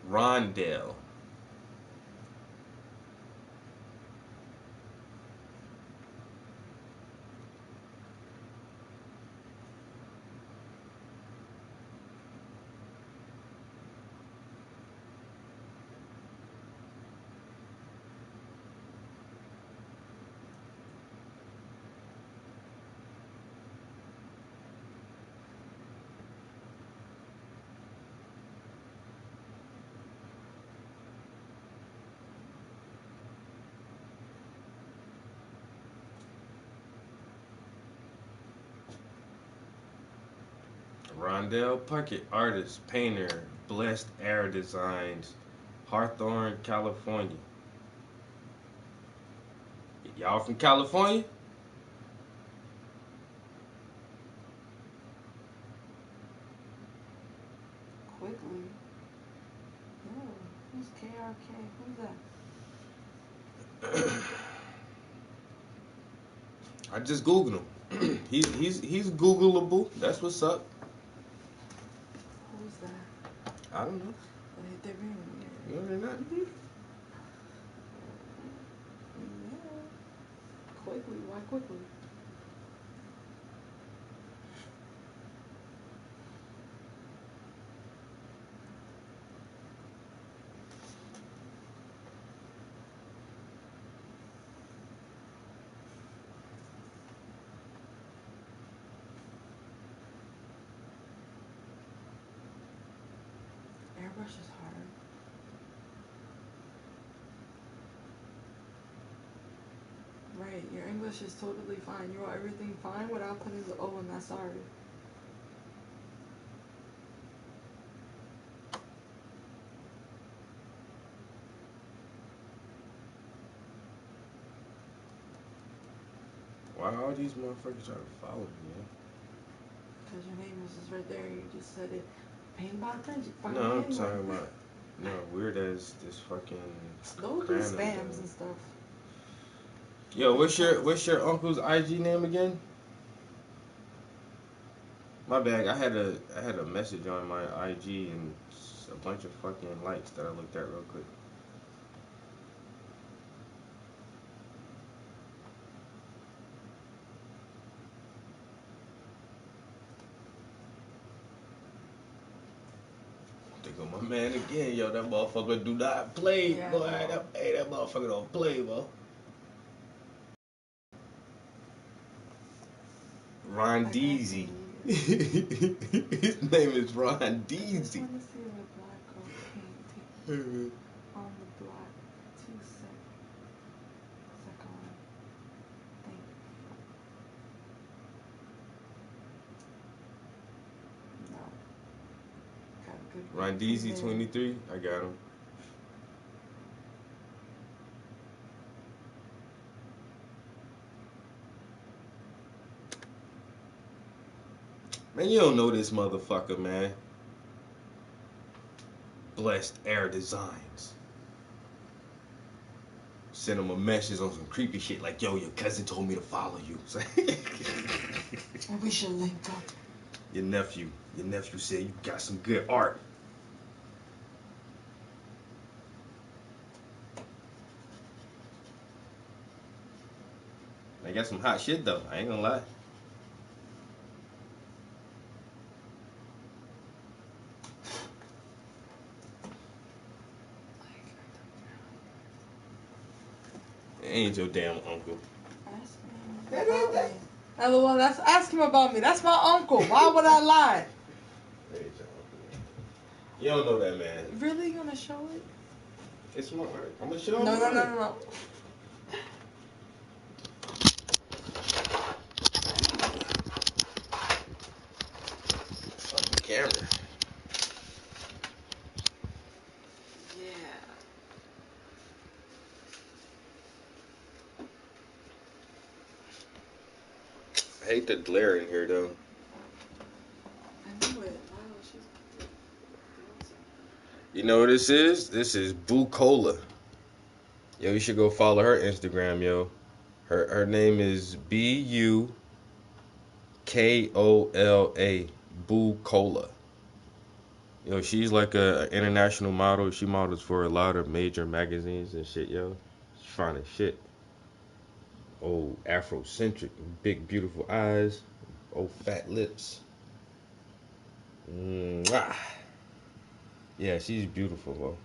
Rondell. Rondell Puckett, artist, painter, Blessed Air Designs, Hawthorne, California. Y'all from California? Quickly. Yo, who's KRK? Who's that? I just googled him. he's Googleable. That's what's up. Who's that? I don't know. They're being weird. No, they're not. Yeah. Quickly. Why quickly? Airbrush is hard. Right, your English is totally fine. You wrote everything fine without putting the O in that sorry. Why all these motherfuckers trying to follow me, man? Because your name is just right there. You just said it. Paint by friends. You find No, I'm it talking about weird as this fucking. Those do spams and stuff. Yo, what's your uncle's IG name again? My bad. I had a message on my IG and a bunch of fucking likes that I looked at real quick. There go my man again, yo. That motherfucker do not play. Yeah, Boy, that motherfucker don't play, bro. Ron Deasy. His name is Ron I just Deasy. want to see the black girl painting on the black 2 sec. Second thing. No. Got a good Ron good Deasy, name. 23. I got him. Man, you don't know this motherfucker, man. Blessed Air Designs. Send him a message on some creepy shit like, yo, your cousin told me to follow you. And we should link up. Your nephew said you got some good art. I got some hot shit though. I ain't gonna lie. It ain't your damn uncle. Ask him about me. LOL, ask him about me. That's my uncle. Why would I lie? It ain't your uncle. You don't know that man. Really gonna show it? It's my art. I'm gonna show him. No. Camera. Yeah. I hate the glare in here though. I knew it. Wow, she's You know what this is? This is Boo Cola. Yo, you should go follow her Instagram, yo. Her name is BUKOLA. Boo Cola. Yo, she's like a international model. She models for a lot of major magazines and shit, yo. She's fine as shit. Oh, Afrocentric, big beautiful eyes, oh fat lips. Mwah. Yeah, she's beautiful, bro.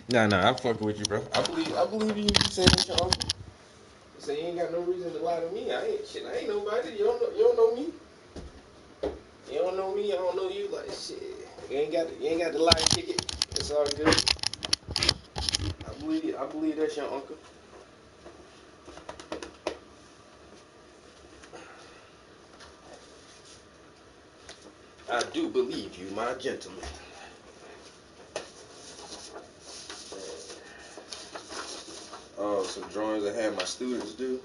Nah, I fucking with you, bro. I believe you saying that your uncle. You say you ain't got no reason to lie to me. I ain't nobody. You don't know me. You don't don't know me, I don't know you. Like shit, you ain't got the lie ticket. It's all good. I believe that's your uncle. I do believe you, my gentleman. Oh, some drawings I had my students do.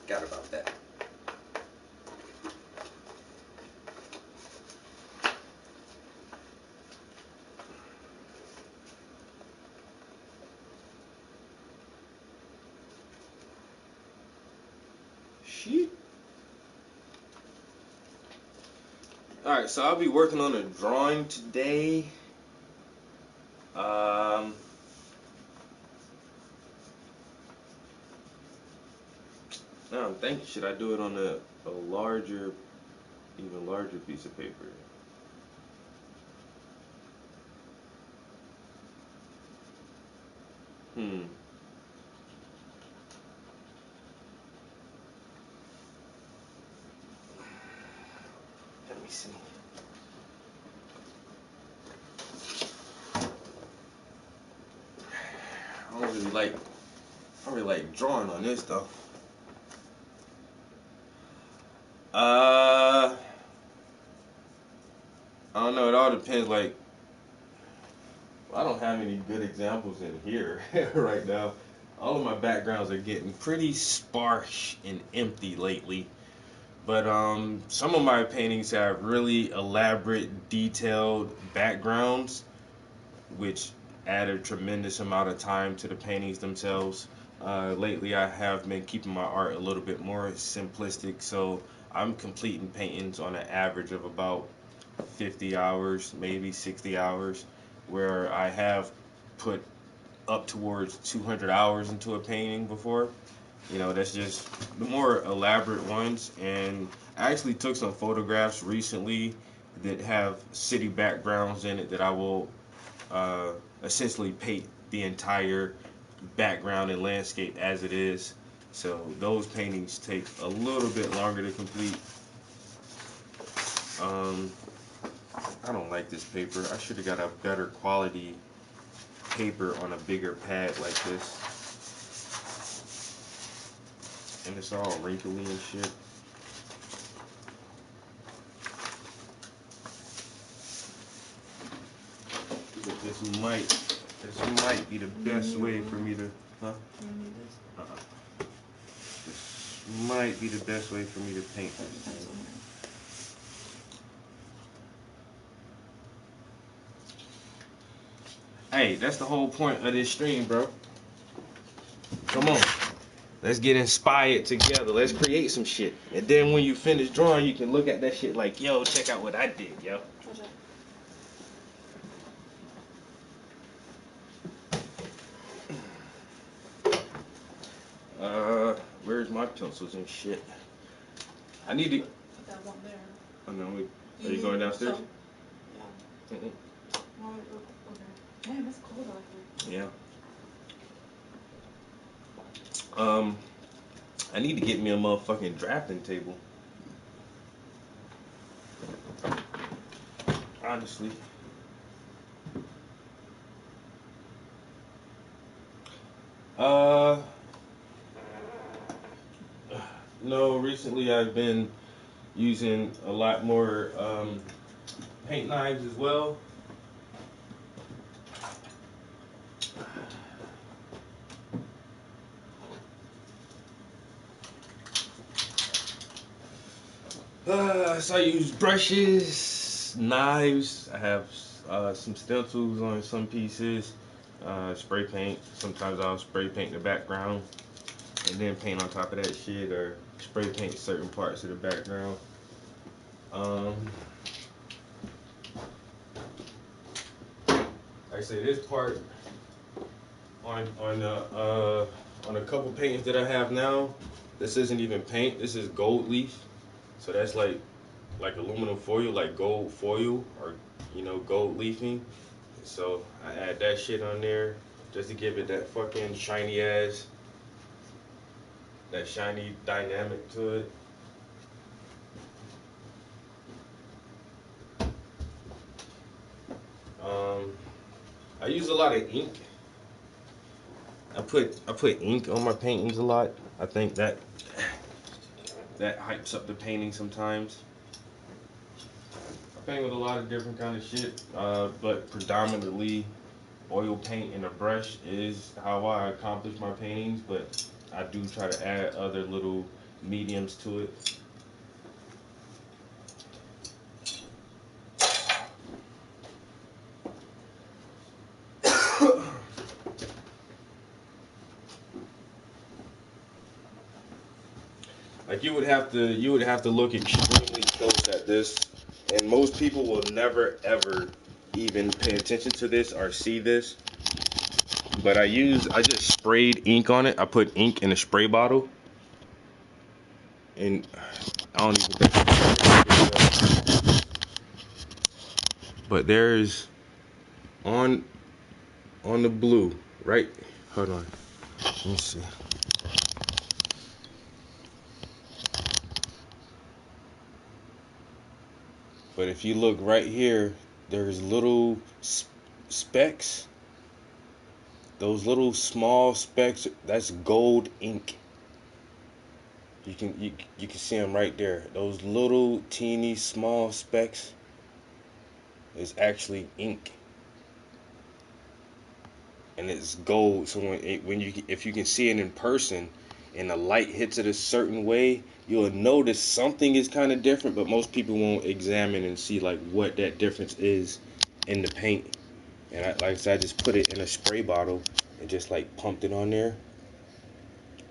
Forgot about that. Shit. Alright, so I'll be working on a drawing today. Now I'm thinking, should I do it on a larger, even larger piece of paper? Let me see. I don't really like drawing on this though. I don't know. It all depends. Like, I don't have any good examples in here right now. All of my backgrounds are getting pretty sparse and empty lately. But some of my paintings have really elaborate, detailed backgrounds, which add a tremendous amount of time to the paintings themselves. Lately, I have been keeping my art a little bit more simplistic, so I'm completing paintings on an average of about 50 hours, maybe 60 hours, where I have put up towards 200 hours into a painting before. You know, that's just the more elaborate ones. And I actually took some photographs recently that have city backgrounds in it that I will essentially paint the entire background and landscape as it is. So those paintings take a little bit longer to complete. I don't like this paper. I should have got a better quality paper on a bigger pad like this. And it's all wrinkly and shit. But this might be the best way for me to, huh? This might be the best way for me to paint this thing. Hey, that's the whole point of this stream, bro. Come on. Let's get inspired together. Let's create some shit. And then when you finish drawing, you can look at that shit like, yo, check out what I did, yo. Where's my pencils and shit? I need to. Put that one there. Oh no, are you going downstairs? Yeah. Okay. Damn, it's cold out here. Yeah. I need to get me a motherfucking drafting table. Honestly. No, recently I've been using a lot more paint knives as well. So I use brushes, knives. I have some stencils on some pieces. Spray paint. Sometimes I'll spray paint the background and then paint on top of that shit, or spray paint certain parts of the background. Like I say, this part on a couple paintings that I have now, this isn't even paint. This is gold leaf. So that's like aluminum foil, like gold foil, or gold leafing. So I add that shit on there just to give it that fucking shiny ass that shiny dynamic to it. I use a lot of ink. I put ink on my paintings a lot. I think that hypes up the painting sometimes. I paint with a lot of different kind of shit, but predominantly oil paint and a brush is how I accomplish my paintings. But I do try to add other little mediums to it. Like you would have to look extremely close at this, and most people will never ever even pay attention to this or see this. But I just sprayed ink on it. I put ink in a spray bottle, and I don't even think. But there's on the blue, right? Hold on, let me see. But if you look right here, there's little specks. Those little small specks, that's gold ink. You can see them right there. Those little teeny small specks is actually ink, and it's gold. So if you can see it in person, and the light hits it a certain way, you'll notice something is kind of different. But most people won't examine and see like what that difference is in the paint. And like I said, I just put it in a spray bottle and just like pumped it on there.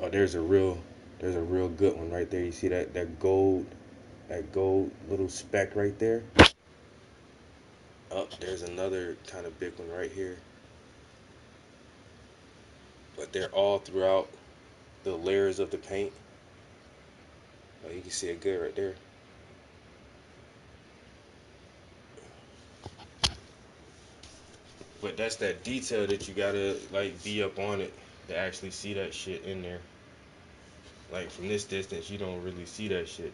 Oh, there's a real good one right there. You see that gold little speck right there. Oh, there's another kind of big one right here. But they're all throughout the layers of the paint. Oh, you can see it good right there. But that's that detail that you gotta like be up on it to actually see that shit in there. Like from this distance, you don't really see that shit.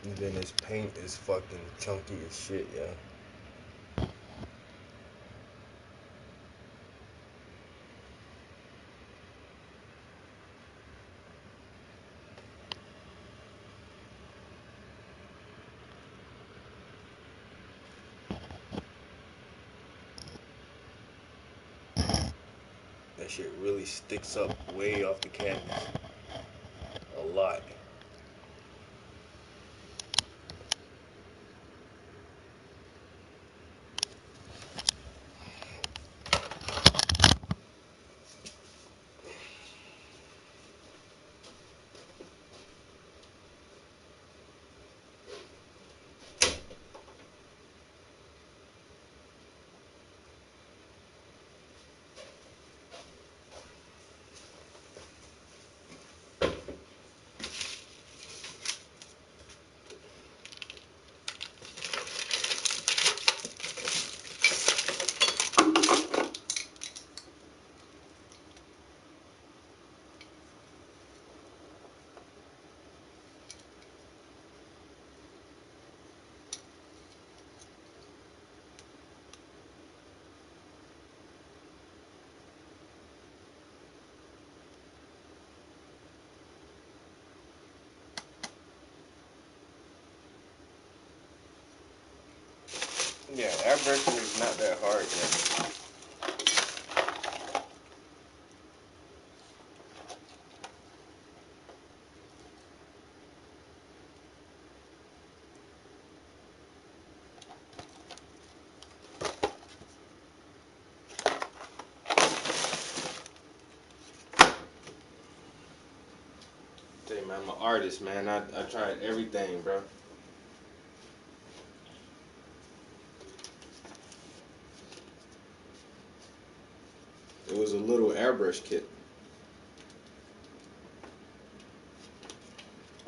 And then this paint is fucking chunky as shit, yeah. That shit really sticks up way off the canvas. A lot. Yeah, airbrushing is not that hard, man. I'm an artist, man. I tried everything, bro. It was a little airbrush kit.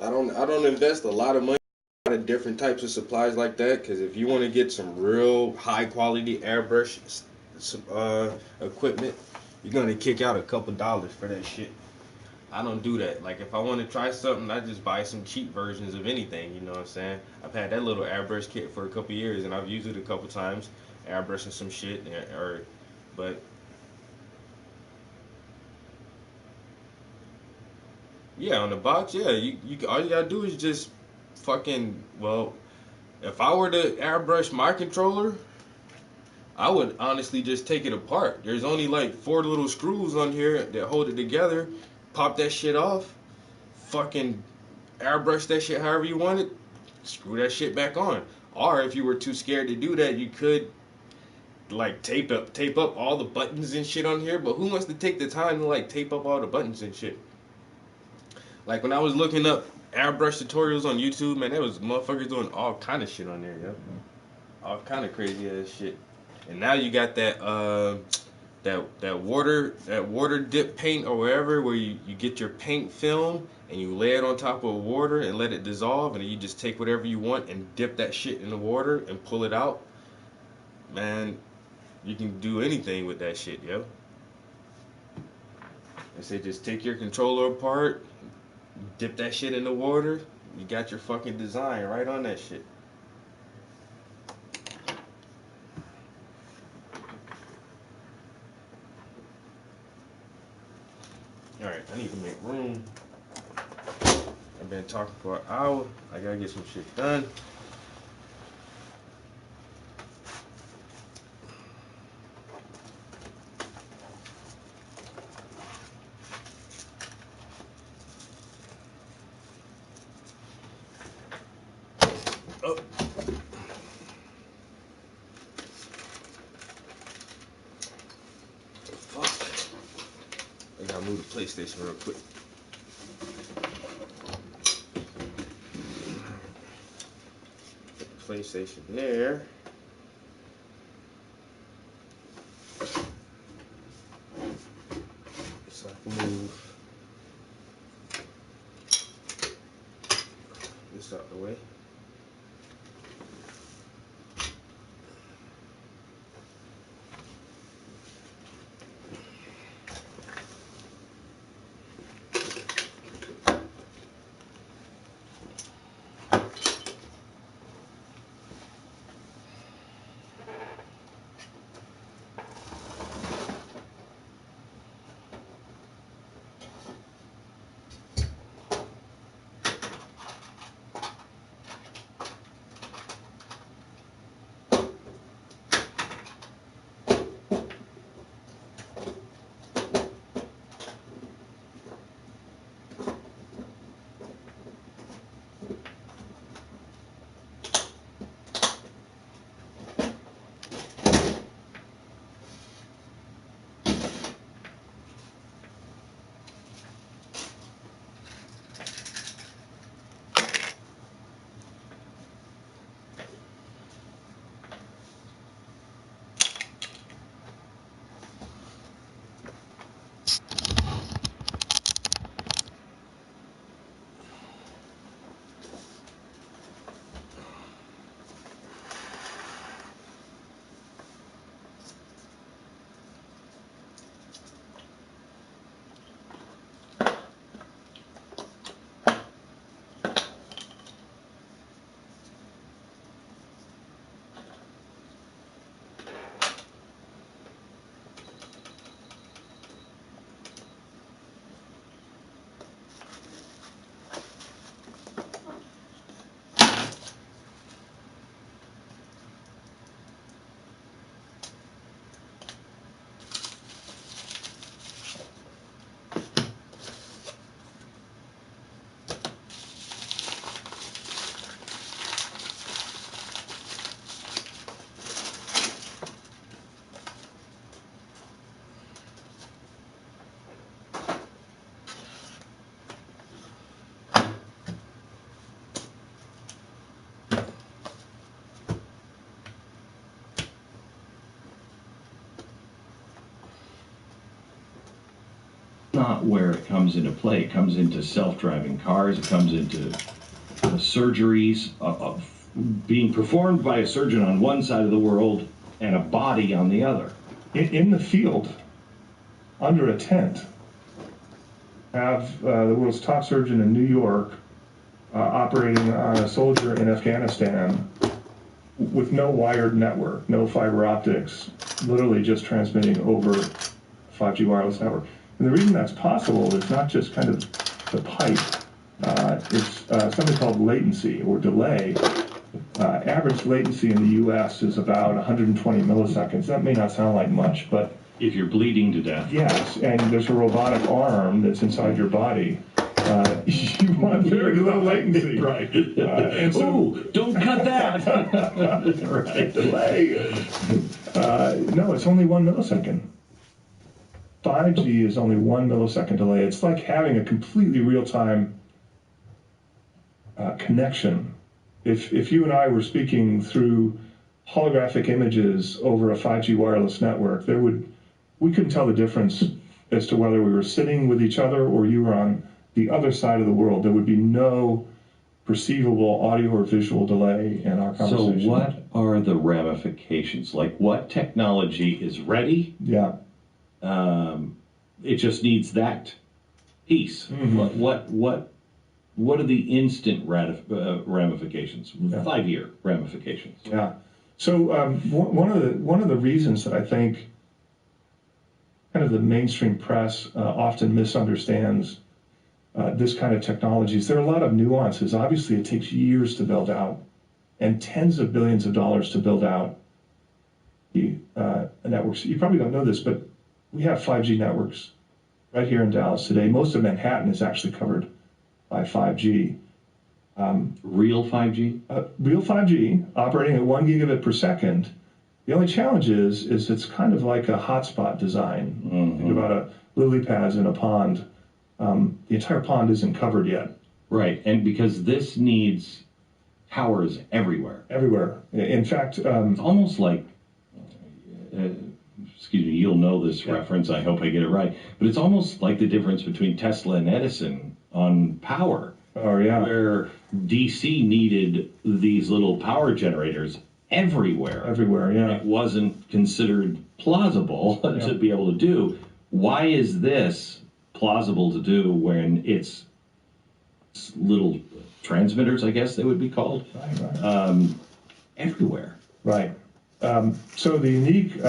I don't invest a lot of money in a lot of different types of supplies like that, because if you want to get some real high quality airbrush equipment, you're gonna kick out a couple dollars for that shit. I don't do that. Like, if I want to try something, I just buy some cheap versions of anything. You know what I'm saying? I've had that little airbrush kit for a couple years, and I've used it a couple times, airbrushing some shit. But yeah, on the box, yeah, you all you gotta do is just fucking. Well, if I were to airbrush my controller, I would honestly just take it apart. There's only like 4 little screws on here that hold it together. Pop that shit off. Fucking airbrush that shit however you want it. Screw that shit back on. Or if you were too scared to do that, you could like tape up all the buttons and shit on here. But who wants to take the time to like tape up all the buttons and shit? Like when I was looking up airbrush tutorials on YouTube, man, there was motherfuckers doing all kind of shit on there, yo. All kind of crazy ass shit. And now you got that water dip paint or wherever where you get your paint film and you lay it on top of water and let it dissolve, and then you just take whatever you want and dip that shit in the water and pull it out. Man, you can do anything with that shit, yo. I say just take your controller apart, dip that shit in the water, you got your fucking design right on that shit. Alright, I need to make room. I've been talking for an hour. I gotta get some shit done. Oh. Fuck. I gotta move the PlayStation real quick. Put the PlayStation there. So I can move this out the way. not where it comes into play. It comes into self-driving cars. It comes into surgeries of being performed by a surgeon on one side of the world and a body on the other. In the field, under a tent, have the world's top surgeon in New York operating on a soldier in Afghanistan with no wired network, no fiber optics, literally just transmitting over 5G wireless network. And the reason that's possible is not just kind of the pipe, it's something called latency or delay. Average latency in the U.S. is about 120 milliseconds. That may not sound like much, but If you're bleeding to death. yes, and there's a robotic arm that's inside your body. You want very low latency. Right. And so, Ooh, don't cut that. Right. delay. No, it's only 1 millisecond. 5G is only 1 millisecond delay. It's like having a completely real-time connection. If you and I were speaking through holographic images over a 5G wireless network, we couldn't tell the difference as to whether we were sitting with each other or you were on the other side of the world. There would be no perceivable audio or visual delay in our conversation. So what are the ramifications? Like, what technology is ready? Yeah. It just needs that piece. Mm-hmm. What are the instant ramifications? Yeah. 5-year ramifications. Yeah. So one of the reasons that I think kind of the mainstream press often misunderstands this kind of technologies, there are a lot of nuances. Obviously, it takes years to build out and tens of billions of dollars to build out the networks. You probably don't know this, but we have 5G networks right here in Dallas today. Most of Manhattan is actually covered by 5G. Real 5G? Real 5G operating at 1 gigabit per second. The only challenge is it's kind of like a hotspot design. Mm-hmm. Think about a lily pads in a pond. The entire pond isn't covered yet. Right, and because this needs towers everywhere. Everywhere. In fact, It's almost like, excuse me, you'll know this Yeah. reference, I hope I get it right, but it's almost like the difference between Tesla and Edison on power, where DC needed these little power generators everywhere. Everywhere, yeah. It wasn't considered plausible to be able to do. Why is this plausible to do when it's little transmitters, I guess they would be called, Right. everywhere? Right. So the unique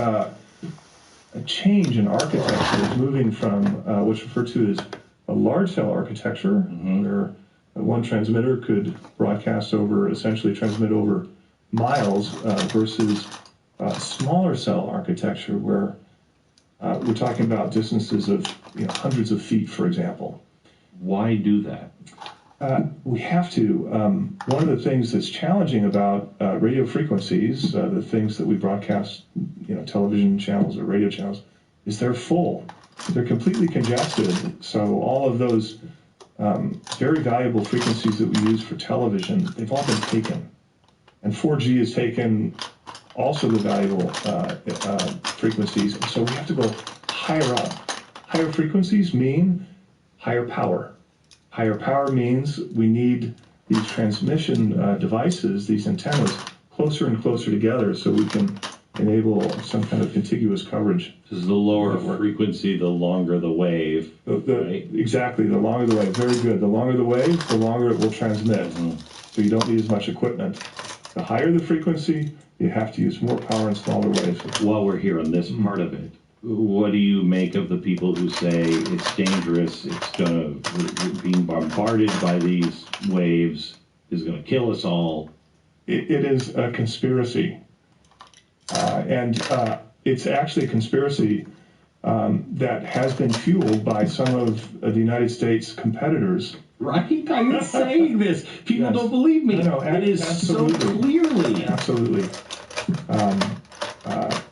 change in architecture is moving from what's referred to as a large cell architecture, where one transmitter could broadcast over, essentially transmit over miles, versus smaller cell architecture, where we're talking about distances of hundreds of feet, for example. Why do that? We have to. One of the things that's challenging about radio frequencies, the things that we broadcast, television channels or radio channels, is they're full. They're completely congested. So all of those very valuable frequencies that we use for television, they've all been taken. And 4G has taken also the valuable frequencies. So we have to go higher up. Higher frequencies mean higher power. Higher power means we need these transmission devices, these antennas, closer and closer together so we can enable some kind of contiguous coverage. Because the lower frequency, the longer the wave. Right? Exactly, the longer the wave. Very good. The longer the wave, the longer it will transmit. So you don't need as much equipment. The higher the frequency, you have to use more power and smaller waves. While we're here on this part of it, what do you make of the people who say it's dangerous, it's going to, being bombarded by these waves is going to kill us all? It is a conspiracy. And it's actually a conspiracy that has been fueled by some of the United States competitors. Right? I'm saying this. People Yes. don't believe me. No, it is absolutely. so clearly. Absolutely.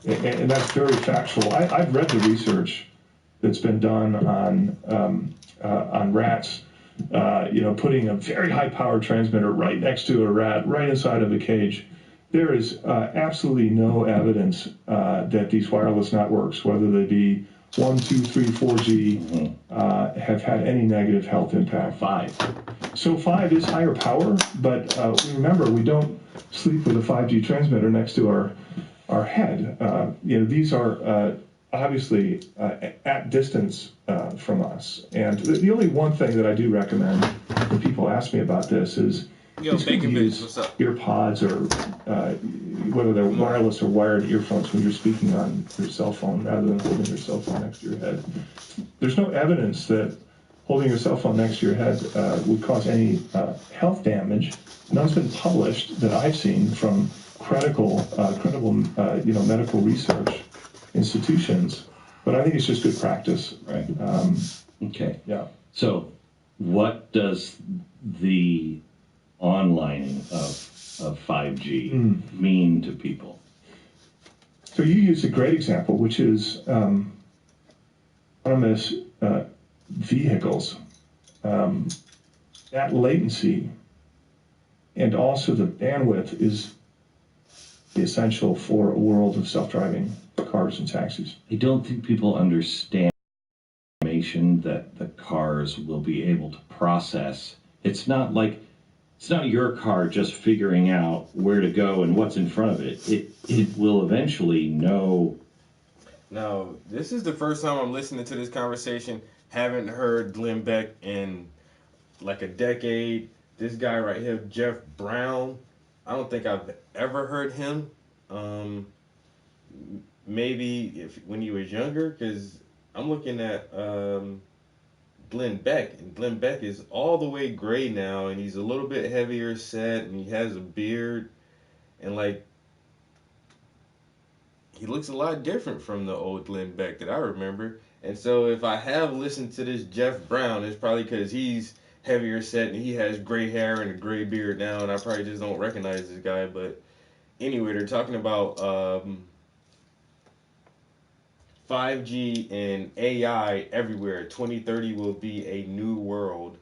And that's very factual. I've read the research that's been done on rats, putting a very high-powered transmitter right next to a rat, right inside of a cage. There is absolutely no evidence that these wireless networks, whether they be 1, 2, 3, 4G have had any negative health impact. 5. So 5 is higher power, but remember, we don't sleep with a 5G transmitter next to our head. These are obviously at distance from us. And the only one thing that I do recommend when people ask me about this is use ear pods or whether they're wireless or wired earphones when you're speaking on your cell phone rather than holding your cell phone next to your head. There's no evidence that holding your cell phone next to your head would cause any health damage. None's been published that I've seen from credible medical research institutions, but I think it's just good practice. Right. Okay. Yeah. So, what does the onlining of 5G mean to people? So you use a great example, which is autonomous vehicles. That latency and also the bandwidth is essential for a world of self-driving cars and taxis. I don't think people understand information that the cars will be able to process. It's not your car just figuring out where to go and what's in front of it. It will eventually know. Now, this is the first time I'm listening to this conversation. Haven't heard Glenn Beck in like a decade. This guy right here, Jeff Brown, I don't think I've ever heard him. Maybe when he was younger, because I'm looking at Glenn Beck, and Glenn Beck is all the way gray now, and he's a little bit heavier set, and he has a beard, and like he looks a lot different from the old Glenn Beck that I remember. And so if I have listened to this Jeff Brown, it's probably because he's heavier set and he has gray hair and a gray beard now, and I probably just don't recognize this guy. But anyway, they're talking about 5G and AI everywhere. 2030 will be a new world.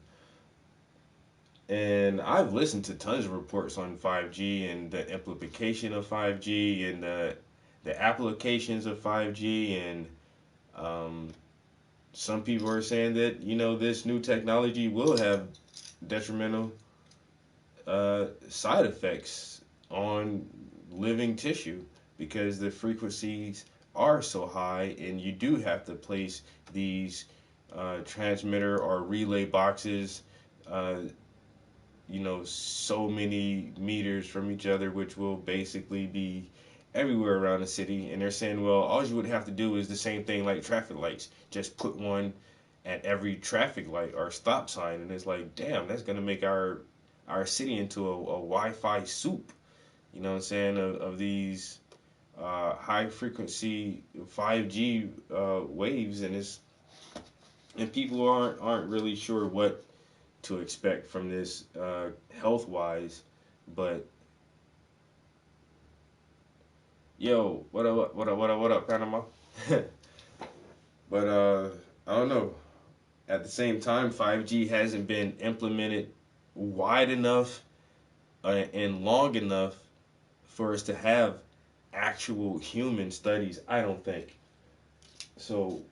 And I've listened to tons of reports on 5G and the implication of 5G and the applications of 5G, and some people are saying that this new technology will have detrimental side effects on living tissue because the frequencies are so high, and you do have to place these transmitter or relay boxes so many meters from each other, which will basically be everywhere around the city. And they're saying, well, all you would have to do is the same thing like traffic lights. Just put one at every traffic light or stop sign. And it's like, damn, that's going to make our city into a Wi-Fi soup. You know what I'm saying? Of these high frequency 5G waves. And people aren't really sure what to expect from this health-wise. But yo, what up, Panama? But I don't know. At the same time, 5G hasn't been implemented wide enough and long enough for us to have actual human studies, I don't think. So,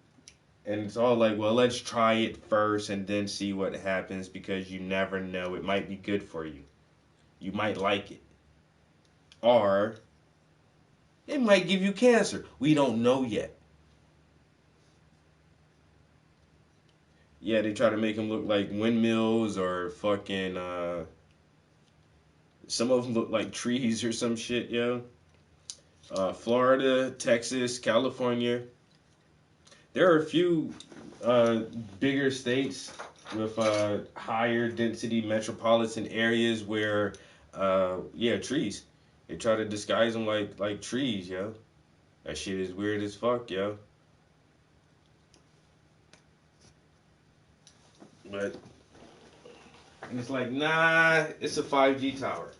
and it's all like, well, let's try it first and then see what happens, because you never know. It might be good for you. You might like it. Or it might give you cancer. We don't know yet. Yeah, they try to make them look like windmills or fucking, some of them look like trees or some shit, yo. Florida, Texas, California. There are a few bigger states with higher density metropolitan areas where, trees. They try to disguise them like trees, yo. That shit is weird as fuck, yo. But it's like, nah, it's a 5G tower.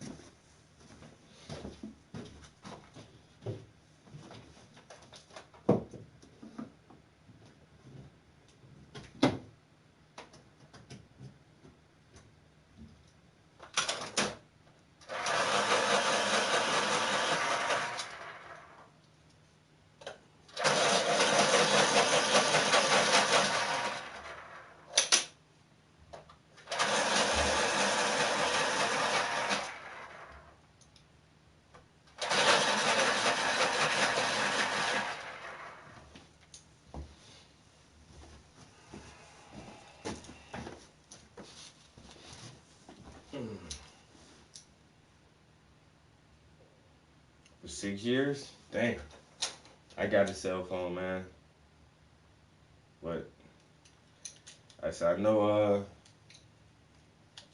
For 6 years? Damn. I got a cell phone, man. But I said, I know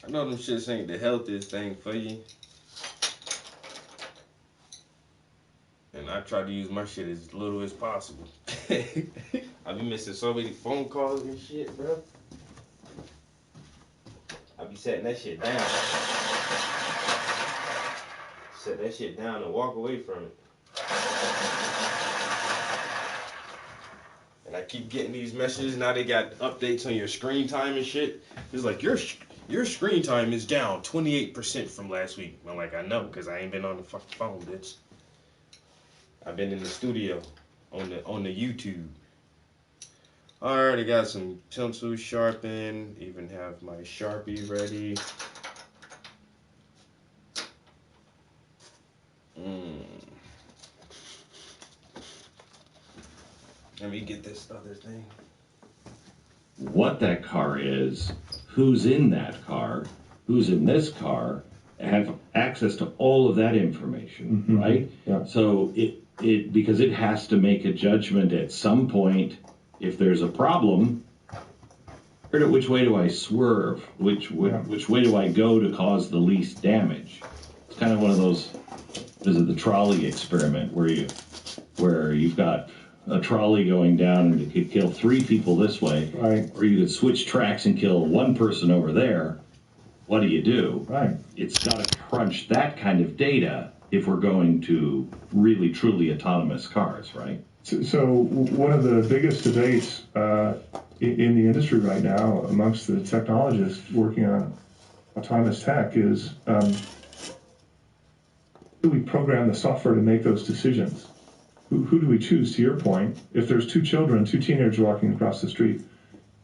them shits ain't the healthiest thing for you. And I try to use my shit as little as possible. I be missing so many phone calls and shit, bro. I be setting that shit down. Set that shit down and walk away from it. And I keep getting these messages. Now they got updates on your screen time and shit. It's like, your screen time is down 28% from last week. I'm like, I know, because I ain't been on the fucking phone, bitch. I've been in the studio on the YouTube. I already got some pencils sharpened. Even have my Sharpie ready. Let me get this other thing. What that car is, who's in that car, who's in this car, have access to all of that information, right? Yeah. So it because it has to make a judgment at some point if there's a problem. Which way do I swerve? Which way do I go to cause the least damage? It's kind of one of those. Is it the trolley experiment where you've got a trolley going down and it could kill 3 people this way, right? Or you could switch tracks and kill 1 person over there. What do you do? Right. It's got to crunch that kind of data if we're going to really truly autonomous cars, right? So one of the biggest debates in the industry right now amongst the technologists working on autonomous tech is do we program the software to make those decisions? Who do we choose, to your point? If there's 2 children, 2 teenagers walking across the street,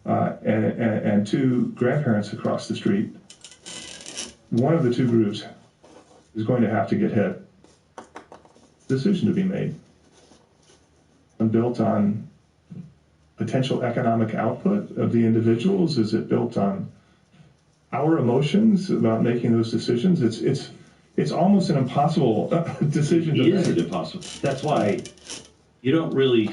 and 2 grandparents across the street, one of the 2 groups is going to have to get hit. Decision to be made. And built on potential economic output of the individuals? Is it built on our emotions about making those decisions? It's almost an impossible decision to make. Is it impossible? That's why you don't really,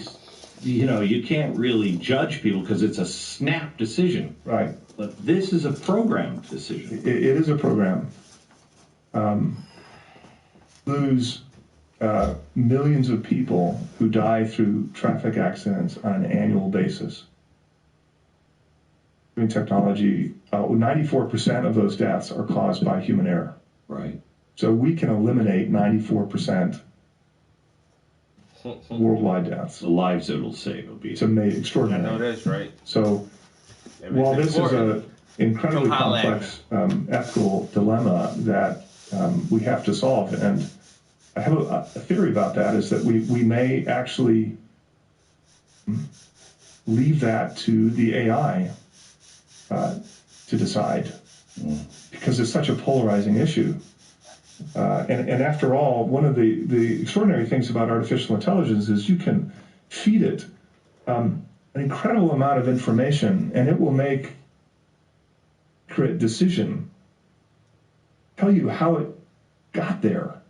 you can't really judge people because it's a snap decision. Right. But this is a programmed decision. It is a program. Lose millions of people who die through traffic accidents on an annual basis. In technology, 94% of those deaths are caused by human error. Right. So we can eliminate 94% worldwide deaths. The lives it'll save will be. It's extraordinary. I know that's right. So while this is an incredibly complex ethical dilemma that we have to solve, and I have a theory about that, is that we may actually leave that to the AI to decide, because it's such a polarizing issue. And after all, one of the extraordinary things about artificial intelligence is you can feed it an incredible amount of information, and it will make a decision, tell you how it got there.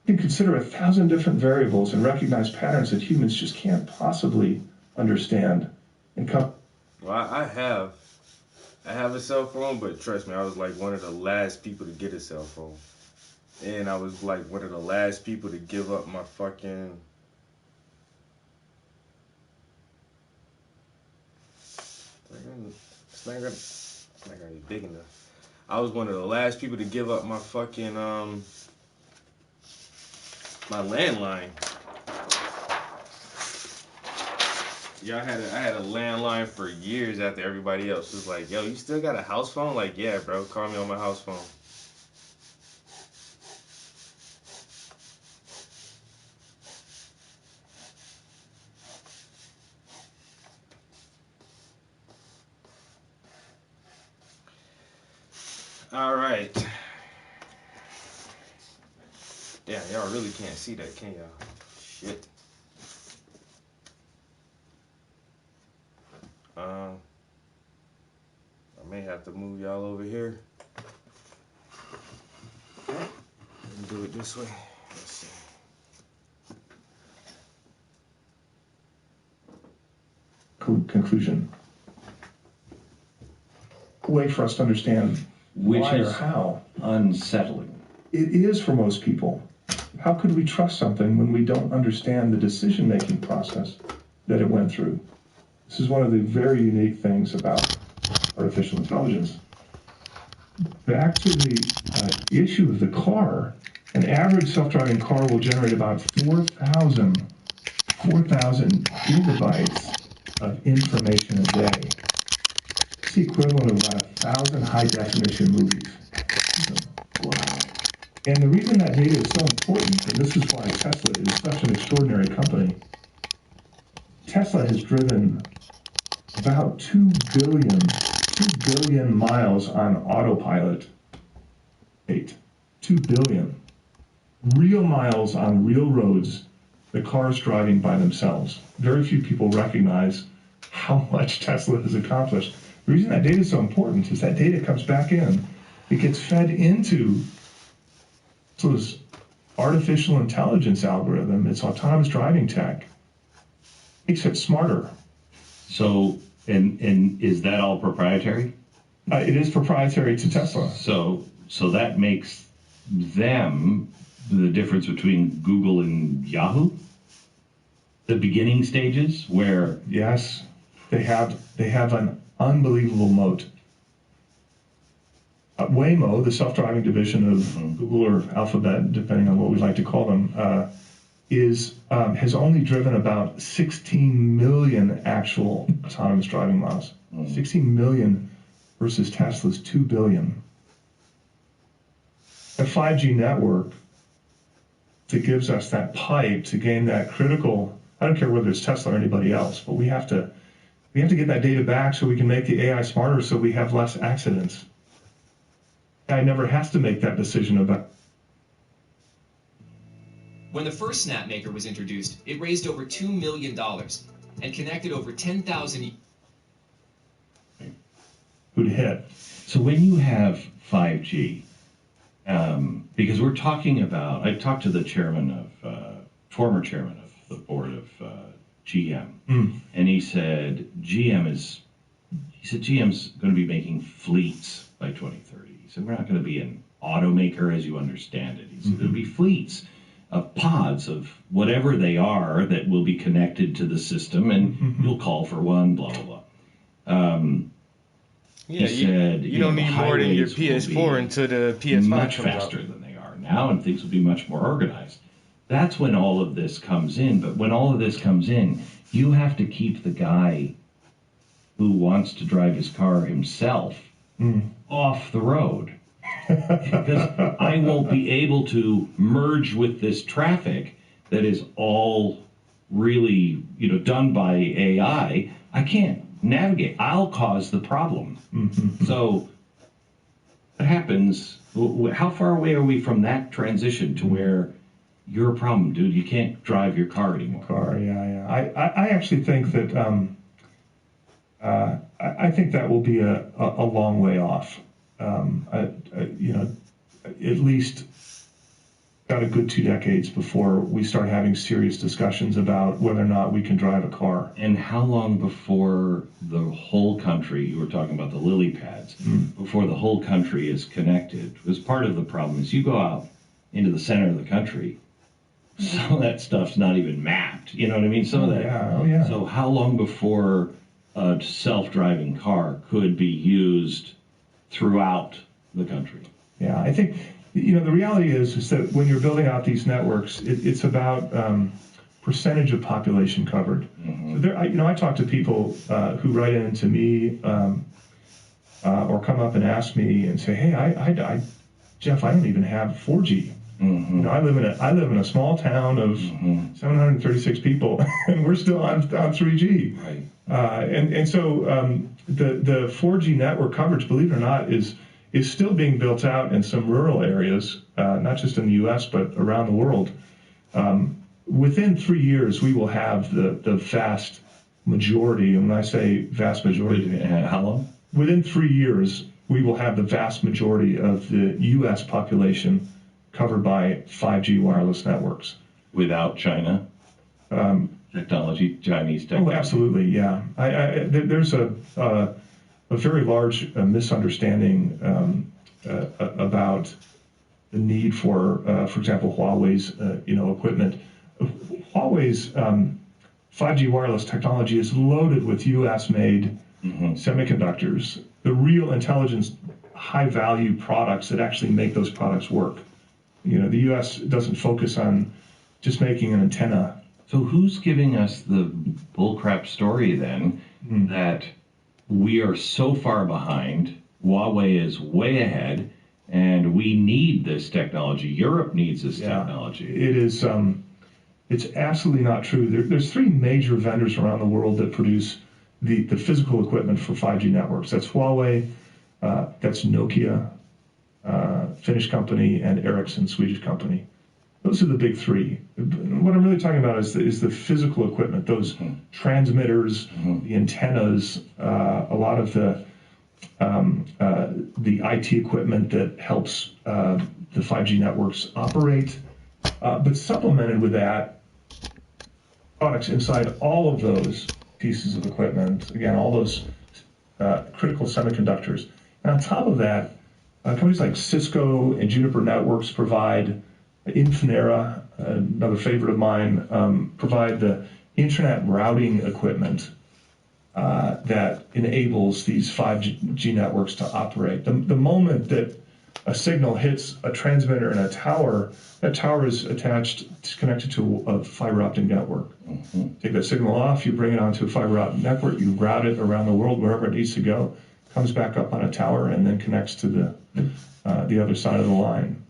You can consider 1,000 different variables and recognize patterns that humans just can't possibly understand. Well, I have a cell phone, but trust me, I was like one of the last people to get a cell phone. And I was like one of the last people to give up my fucking... It's not gonna be big enough. I was one of the last people to give up my fucking, my landline. Yeah, I had a landline for years after everybody else was like, yo, you still got a house phone? Like, yeah, bro, call me on my house phone. All right. Yeah, y'all really can't see that, can y'all? Shit. I may have to move y'all over here and do it this way. Let's see. conclusion. Way for us to understand Which why is or how. unsettling. It is for most people. How could we trust something when we don't understand the decision-making process that it went through? This is one of the very unique things about artificial intelligence. Back to the issue of the car, an average self-driving car will generate about 4,000 gigabytes of information a day. It's the equivalent of about 1,000 high-definition movies. Wow. And the reason that data is so important, and this is why Tesla is such an extraordinary company, Tesla has driven about 2 billion miles on autopilot. 2 billion. Real miles on real roads, the cars driving by themselves. Very few people recognize how much Tesla has accomplished. The reason that data is so important is that data comes back in. It gets fed into this artificial intelligence algorithm. It's autonomous driving tech. Makes it smarter. So, and is that all proprietary? It is proprietary to Tesla. So that makes them the difference between Google and Yahoo? The beginning stages where... Yes, they have an unbelievable moat. Waymo, the self-driving division of Google or Alphabet, depending on what we like to call them, has only driven about 16 million actual autonomous driving miles. 16 million versus Tesla's 2 billion. A 5G network that gives us that pipe to gain that critical, I don't care whether it's Tesla or anybody else, but we have to get that data back so we can make the AI smarter so we have less accidents. AI never has to make that decision about. When the first SnapMaker was introduced, it raised over $2 million and connected over 10,000... Who'd hit? So when you have 5G, because we're talking about, I talked to the former chairman of the board of GM, and he said GM's going to be making fleets by 2030. He said, we're not going to be an automaker as you understand it. He said, it'll be fleets of pods of whatever they are that will be connected to the system, and you'll call for one, blah, blah, blah. Yeah, he said, you don't need more than your PS4 until the PS5 much comes faster out. than they are now, and things will be much more organized. That's when all of this comes in. But when all of this comes in, you have to keep the guy who wants to drive his car himself off the road. Because I won't be able to merge with this traffic that is all really, done by AI. I can't navigate. I'll cause the problem. So what happens? How far away are we from that transition to where you're a problem, dude? You can't drive your car anymore. I actually think that I think that will be a long way off. At least got a good 2 decades before we start having serious discussions about whether or not we can drive a car. And how long before the whole country, you were talking about the lily pads, before the whole country is connected? Because part of the problem is you go out into the center of the country, some of that stuff's not even mapped. You know what I mean? Some of that. Yeah. So how long before a self-driving car could be used throughout the country? Yeah, I think, the reality is that when you're building out these networks, it's about percentage of population covered. So there, I talk to people who write in to me or come up and ask me and say, hey, Jeff, I don't even have 4G. I live in a small town of 736 people, and we're still on 3G. Right. And so the 4G network coverage, believe it or not, is still being built out in some rural areas, not just in the U.S. but around the world. Within 3 years, we will have the vast majority. And when I say vast majority, How long? Within 3 years, we will have the vast majority of the U.S. population covered by 5G wireless networks. Without China? technology, Chinese Oh, technology? absolutely, yeah. There's a very large misunderstanding about the need for example, Huawei's equipment. Huawei's 5G wireless technology is loaded with U.S.-made semiconductors, the real intelligence, high-value products that actually make those products work. The U.S. doesn't focus on just making an antenna. So who's giving us the bullcrap story then that we are so far behind, Huawei is way ahead, and we need this technology? Europe needs this technology. It is. It's absolutely not true. There's three major vendors around the world that produce the physical equipment for 5G networks. That's Huawei, that's Nokia, Finnish company, and Ericsson, Swedish company. Those are the big three. What I'm really talking about is the physical equipment, those transmitters, the antennas, a lot of the IT equipment that helps the 5G networks operate. But supplemented with that, products inside all of those pieces of equipment, again, all those critical semiconductors. And on top of that, companies like Cisco and Juniper Networks provide, Infinera, another favorite of mine, provide the internet routing equipment that enables these 5G networks to operate. The moment that a signal hits a transmitter in a tower, that tower is connected to a fiber optic network. Take that signal off, you bring it onto a fiber optic network, you route it around the world wherever it needs to go, comes back up on a tower, and then connects to the other side of the line.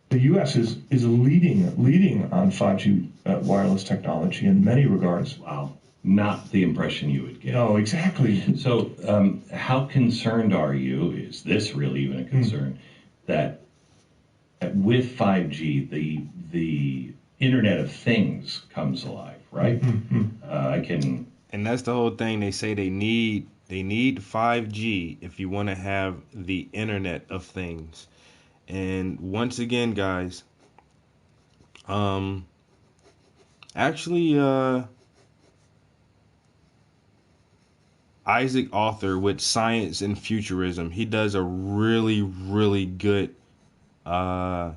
The U.S. is leading on 5G wireless technology in many regards. Wow. Not the impression you would get. No, exactly. So how concerned are you, is this really even a concern, that with 5G, the Internet of Things comes alive, right? And that's the whole thing. They say they need 5G if you want to have the Internet of Things. And once again, guys, Isaac Arthur with Science and Futurism, he does a really, really good, I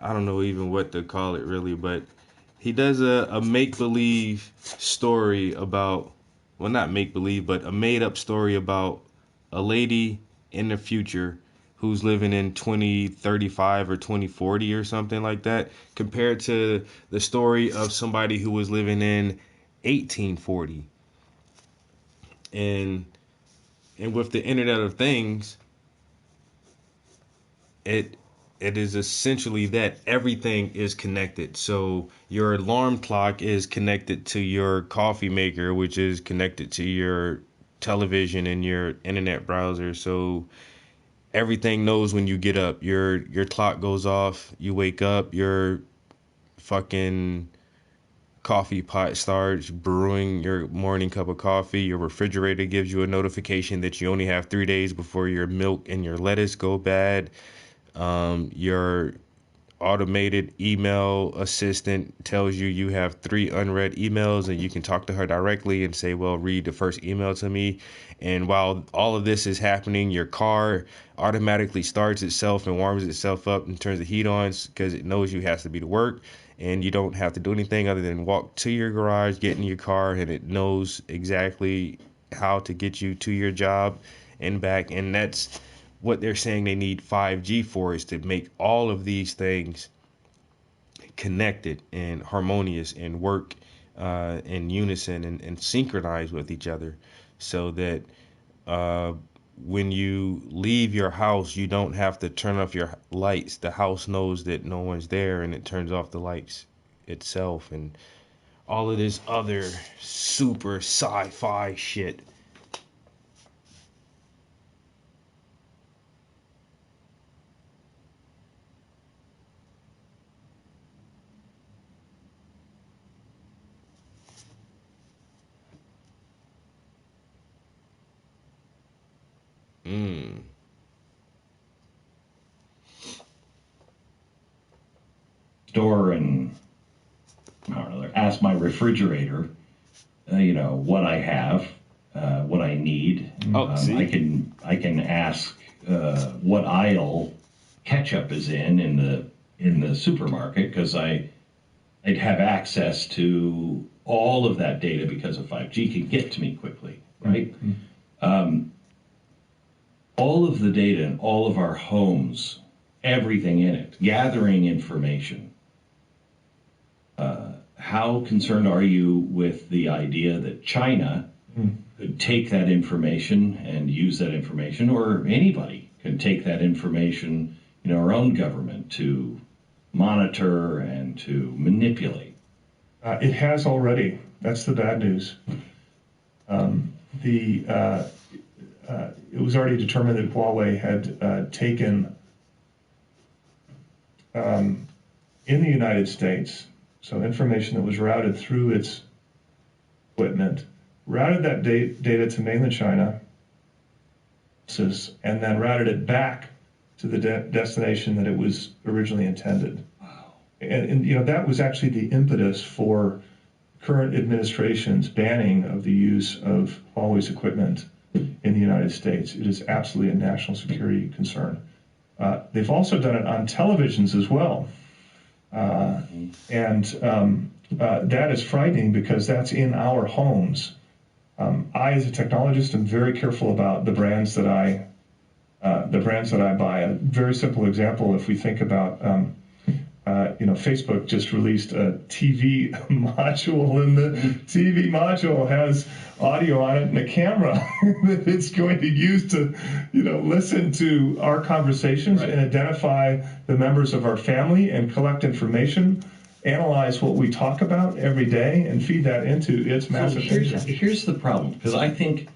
don't know even what to call it really, but he does a make-believe story about, well, not make-believe, but a made-up story about a lady in the future who's living in 2035 or 2040 or something like that, compared to the story of somebody who was living in 1840. And with the Internet of Things, it is essentially that everything is connected. So your alarm clock is connected to your coffee maker, which is connected to your television and your internet browser. So everything knows when you get up. Your clock goes off, you wake up, your fucking coffee pot starts brewing your morning cup of coffee. Your refrigerator gives you a notification that you only have 3 days before your milk and your lettuce go bad. Your automated email assistant tells you have 3 unread emails, and you can talk to her directly and say, well, read the first email to me. And while all of this is happening, your car automatically starts itself and warms itself up and turns the heat on because it knows you has to be to work. And you don't have to do anything other than walk to your garage, get in your car, and it knows exactly how to get you to your job and back. And that's what they're saying they need 5G for, is to make all of these things connected and harmonious and work in unison and synchronize with each other, so that when you leave your house, you don't have to turn off your lights. The house knows that no one's there, and it turns off the lights itself, and all of this other super sci-fi shit. store and I don't know, ask my refrigerator, what I have, what I need. See? I can ask what aisle ketchup is in the supermarket because I'd have access to all of that data because of 5G can get to me quickly, right? All of the data in all of our homes, everything in it, gathering information. How concerned are you with the idea that China could take that information and use that information, or anybody can take that information in our own government to monitor and to manipulate? It has already. That's the bad news. It was already determined that Huawei had taken in the United States, so information that was routed through its equipment, routed that data to mainland China, and then routed it back to the destination that it was originally intended. Wow. And that was actually the impetus for current administration's banning of the use of Huawei's equipment in the United States. It is absolutely a national security concern. They've also done it on televisions as well. And that is frightening because that's in our homes. I, as a technologist, am very careful about the brands that I buy. A very simple example, if we think about, Facebook just released a TV module, and the TV module has audio on it and a camera that it's going to use to, listen to our conversations and identify the members of our family and collect information, analyze what we talk about every day, and feed that into its massive engine. Here's the problem, because I think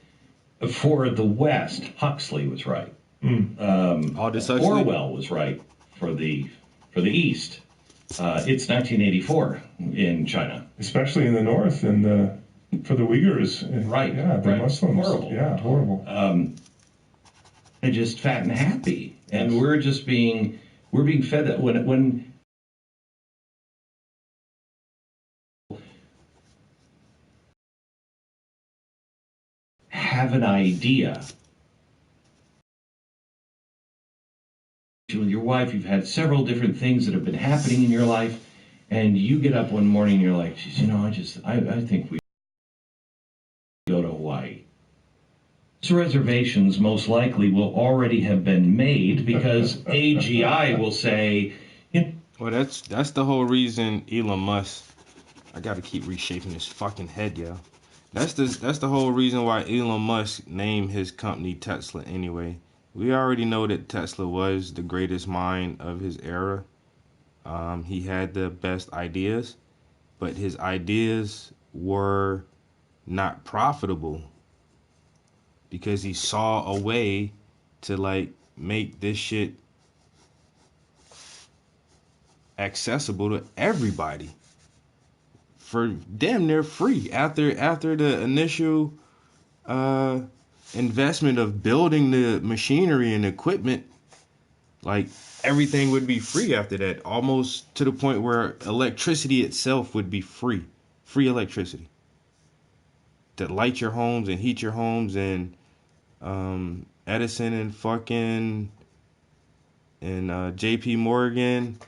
for the West, Huxley was right. Orwell was right for the East. It's 1984 in China, especially in the North and for the Uyghurs. Right. Yeah, the Muslims. Horrible. Yeah, horrible. And just fat and happy, and we're being fed that when. Have an idea with your wife, you've had several different things that have been happening in your life, and you get up one morning and you're like, I think we go to Hawaii. Those reservations most likely will already have been made because AGI will say, well, that's the whole reason Elon Musk, I gotta keep reshaping his fucking head, yo. That's the whole reason why Elon Musk named his company Tesla anyway. We already know that Tesla was the greatest mind of his era. He had the best ideas, but his ideas were not profitable because he saw a way to make this shit accessible to everybody for damn near free after the initial investment of building the machinery and equipment. Everything would be free after that, almost to the point where electricity itself would be free electricity to light your homes and heat your homes. And Edison and JP Morgan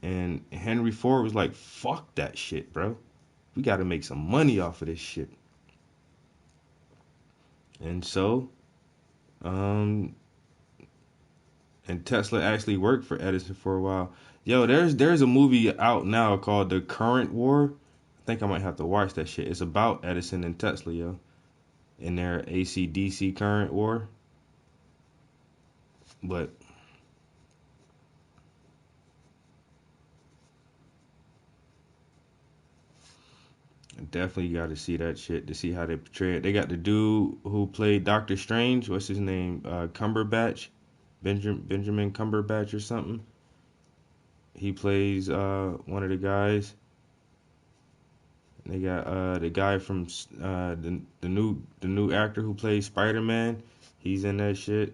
and Henry Ford was like, fuck that shit, bro. We got to make some money off of this shit. And so, and Tesla actually worked for Edison for a while. Yo, there's a movie out now called The Current War. I think I might have to watch that shit. It's about Edison and Tesla, yo, in their AC/DC current war. But definitely got to see that shit to see how they portray it. They got the dude who played Doctor Strange. What's his name? Cumberbatch, Benjamin Cumberbatch or something. He plays one of the guys. They got the guy from the new actor who plays Spider-Man. He's in that shit.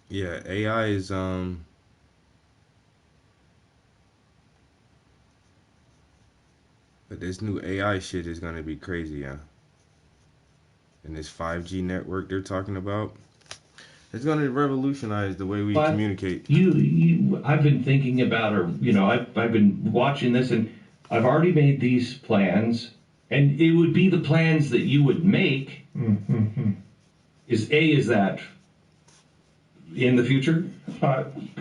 Yeah, AI is but this new AI shit is gonna be crazy, yeah. And this 5G network they're talking about, it's gonna revolutionize the way we But communicate. I've been thinking about, or I've been watching this, and I've already made these plans, and it would be the plans that you would make. Mm-hmm. Is that in the future?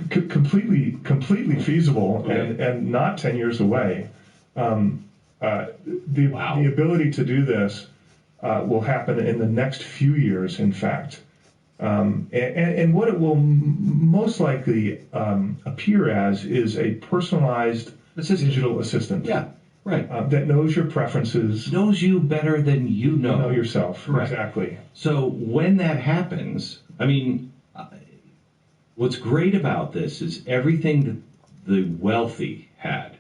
Completely feasible, Okay. and not 10 years away. The Wow. the ability to do this will happen in the next few years, in fact. And what it will most likely appear as is a personalized digital assistant. Yeah, right. That knows your preferences, Knows you better than you know. yourself. Correct. Exactly. So when that happens, I mean, what's great about this is everything that the wealthy had.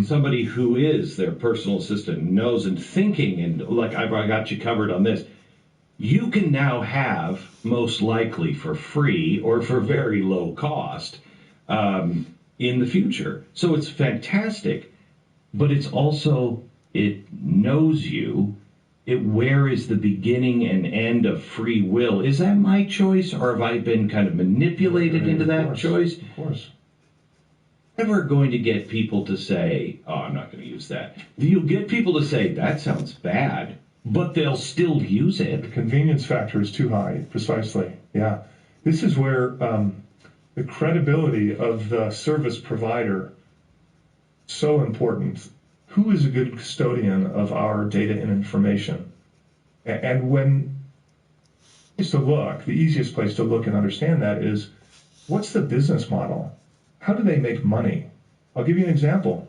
Somebody who is their personal assistant, knows and thinking, and like I got you covered on this. You can now have, most likely for free or for very low cost, in the future. So it's fantastic, but it's also, it knows you. Where is the beginning and end of free will? Is that my choice, or have I been kind of manipulated into that choice? Of course. Never going to get people to say, oh, I'm not going to use that. You'll get people to say, that sounds bad, but they'll still use The it. convenience factor is too high, precisely. Yeah. This is where the credibility of the service provider is so important. Who is a good custodian of our data and information? And when the easiest place to look and understand that is, what's the business model? How do they make money? I'll give you an example.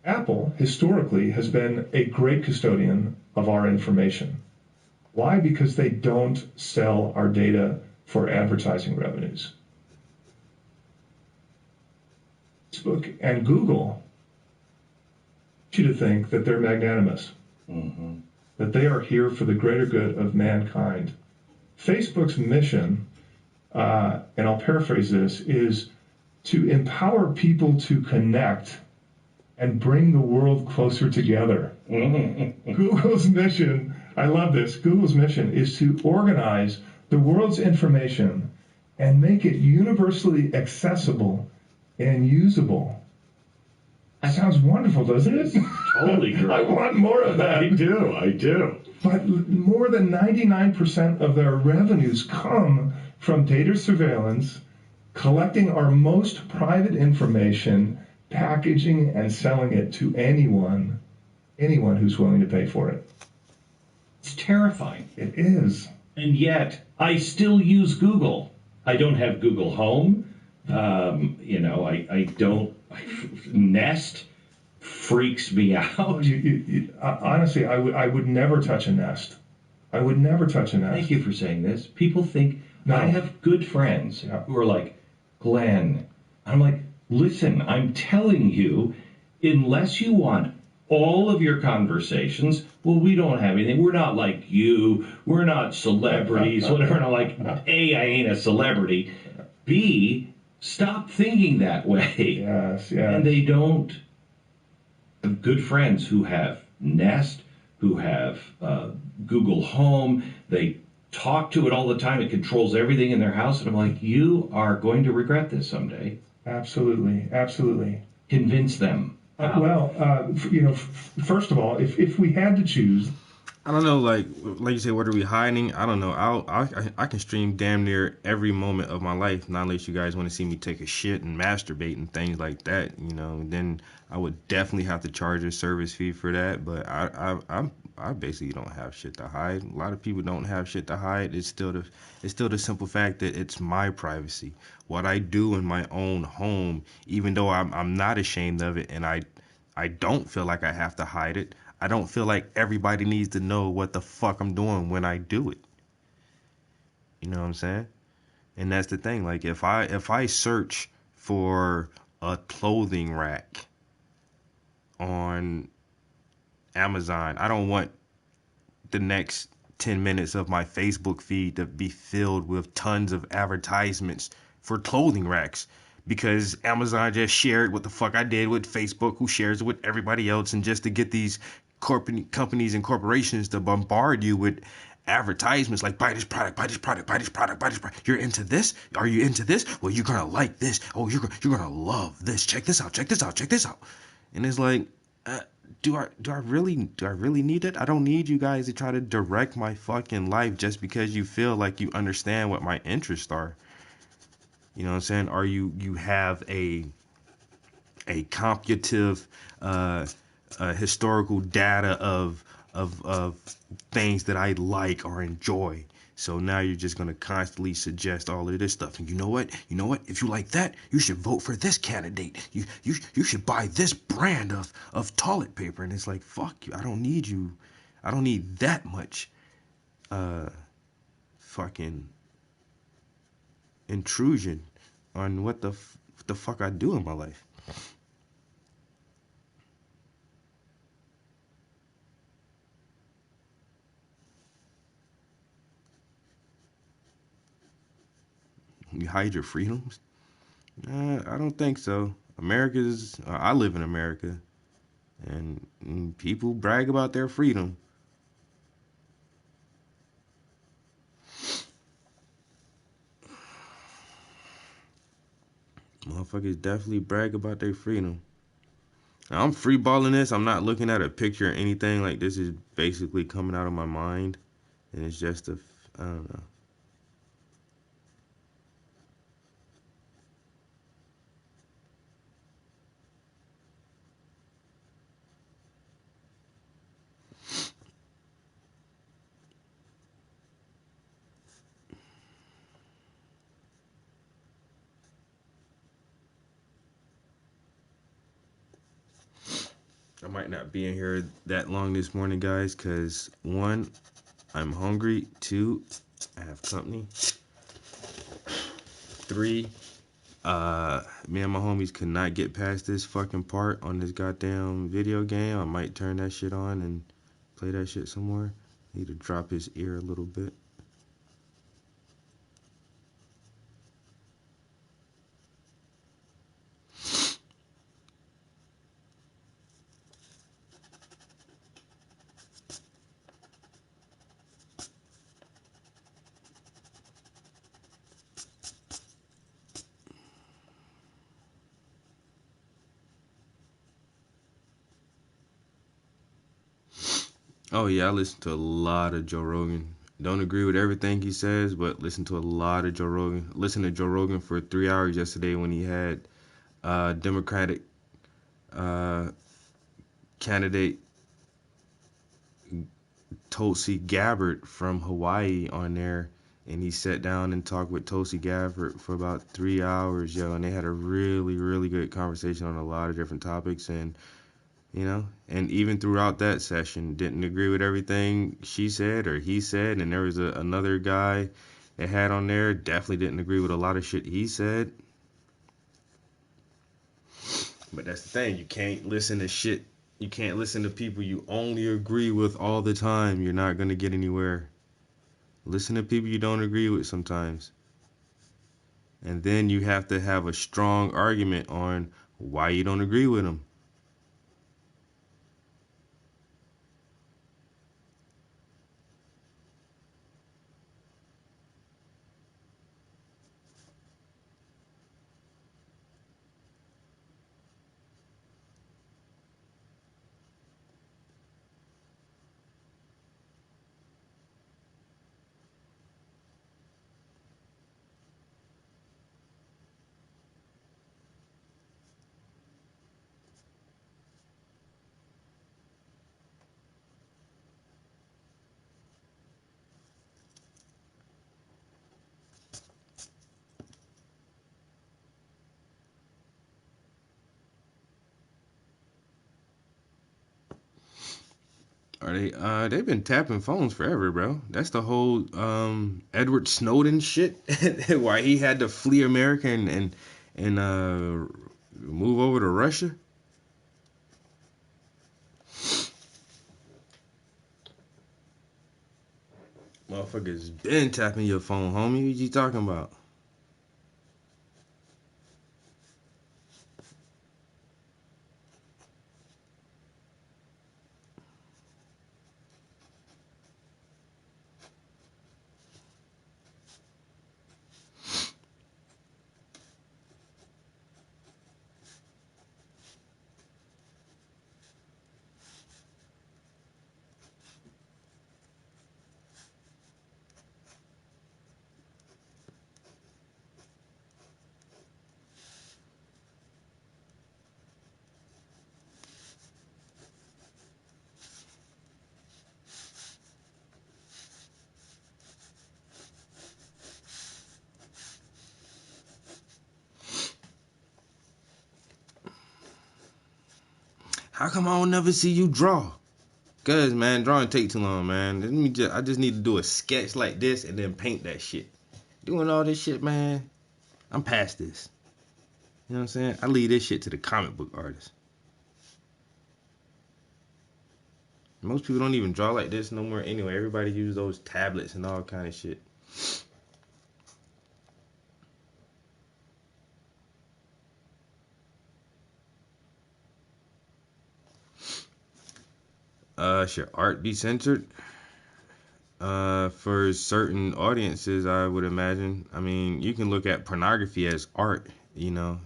Apple historically has been a great custodian of our information. Why? Because they don't sell our data for advertising revenues. Facebook and Google want you to think that they're magnanimous, that they are here for the greater good of mankind. Facebook's mission, and I'll paraphrase this, is to empower people to connect and bring the world closer together. Google's mission, I love this, Google's mission is to organize the world's information and make it universally accessible and usable. That sounds wonderful, doesn't it? Totally great. I want more of that. I do. But more than 99% of their revenues come from data surveillance, collecting our most private information, packaging and selling it to anyone who's willing to pay for it. It's terrifying. It is. And yet, I still use Google. I don't have Google Home. I don't. Nest freaks me out. Honestly, I would never touch a Nest. I would never touch a Nest. Thank you for saying this. People think, No. I have good friends who are like, Glenn. I'm like, listen, I'm telling you, unless you want all of your conversations, well, we don't have anything. We're not like you. We're not celebrities, whatever. And I'm like, A, I ain't a celebrity. B, stop thinking that way. Yes. And they don't have good friends who have Nest, who have Google Home. They talk to it all the time. It controls everything in their house. And I'm like, you are going to regret this someday. Absolutely. Convince them. First of all, if we had to choose, I don't know, like you said, what are we hiding? I don't know. I can stream damn near every moment of my life, not unless you guys want to see me take a shit and masturbate and things like that. Then I would definitely have to charge a service fee for that. But I basically don't have shit to hide. A lot of people don't have shit to hide. It's still the simple fact that it's my privacy, what I do in my own home, even though I'm not ashamed of it, and I don't feel like I have to hide it. I don't feel like everybody needs to know what the fuck I'm doing when I do it. You know what I'm saying? And that's the thing. Like if I search for a clothing rack on Amazon, I don't want the next 10 minutes of my Facebook feed to be filled with tons of advertisements for clothing racks because Amazon just shared what the fuck I did with Facebook, who shares it with everybody else, and just to get these corporate companies and corporations to bombard you with advertisements like buy this product, buy this product, buy this product, buy this product. You're into this? Are you into this? Well, you're gonna like this. Oh, you're gonna love this. Check this out. Check this out. Check this out. And it's like, do I really need it? I don't need you guys to try to direct my fucking life just because you feel like you understand what my interests are. You know what I'm saying? Or you have a computative historical data of things that I like or enjoy. So now you're just gonna constantly suggest all of this stuff. And you know what? If you like that, you should vote for this candidate. You should buy this brand of toilet paper. And it's like, fuck you. I don't need you. I don't need that much fucking intrusion on what the fuck I do in my life. You hide your freedoms? I don't think so. I live in America, and people brag about their freedom. Motherfuckers definitely brag about their freedom. Now, I'm freeballing this. I'm not looking at a picture or anything. Like, this is basically coming out of my mind, and it's just I don't know. I might not be in here that long this morning, guys, because 1, I'm hungry. 2, I have company. 3, me and my homies could not get past this fucking part on this goddamn video game. I might turn that shit on and play that shit somewhere. Need to drop his ear a little bit. Oh yeah, I listen to a lot of Joe Rogan. Don't agree with everything he says, but listen to a lot of Joe Rogan. Listen to Joe Rogan for 3 hours yesterday when he had Democratic candidate Tulsi Gabbard from Hawaii on there, and he sat down and talked with Tulsi Gabbard for about 3 hours, yo, and they had a really, really good conversation on a lot of different topics. And you know, and even throughout that session, didn't agree with everything she said or he said. And there was another guy that had on there, definitely didn't agree with a lot of shit he said. But that's the thing, you can't listen to people you only agree with all the time. You're not going to get anywhere. Listen to people you don't agree with sometimes. And then you have to have a strong argument on why you don't agree with them. They've been tapping phones forever, bro. That's the whole Edward Snowden shit. Why he had to flee America and move over to Russia. Motherfuckers been tapping your phone, homie. What you talking about? How come I don't never see you draw? Cause man, drawing take too long, man. I just need to do a sketch like this and then paint that shit. Doing all this shit, man. I'm past this. You know what I'm saying? I leave this shit to the comic book artists. Most people don't even draw like this no more anyway. Everybody use those tablets and all kind of shit. Should art be censored? For certain audiences, I would imagine. I mean, you can look at pornography as art. You know,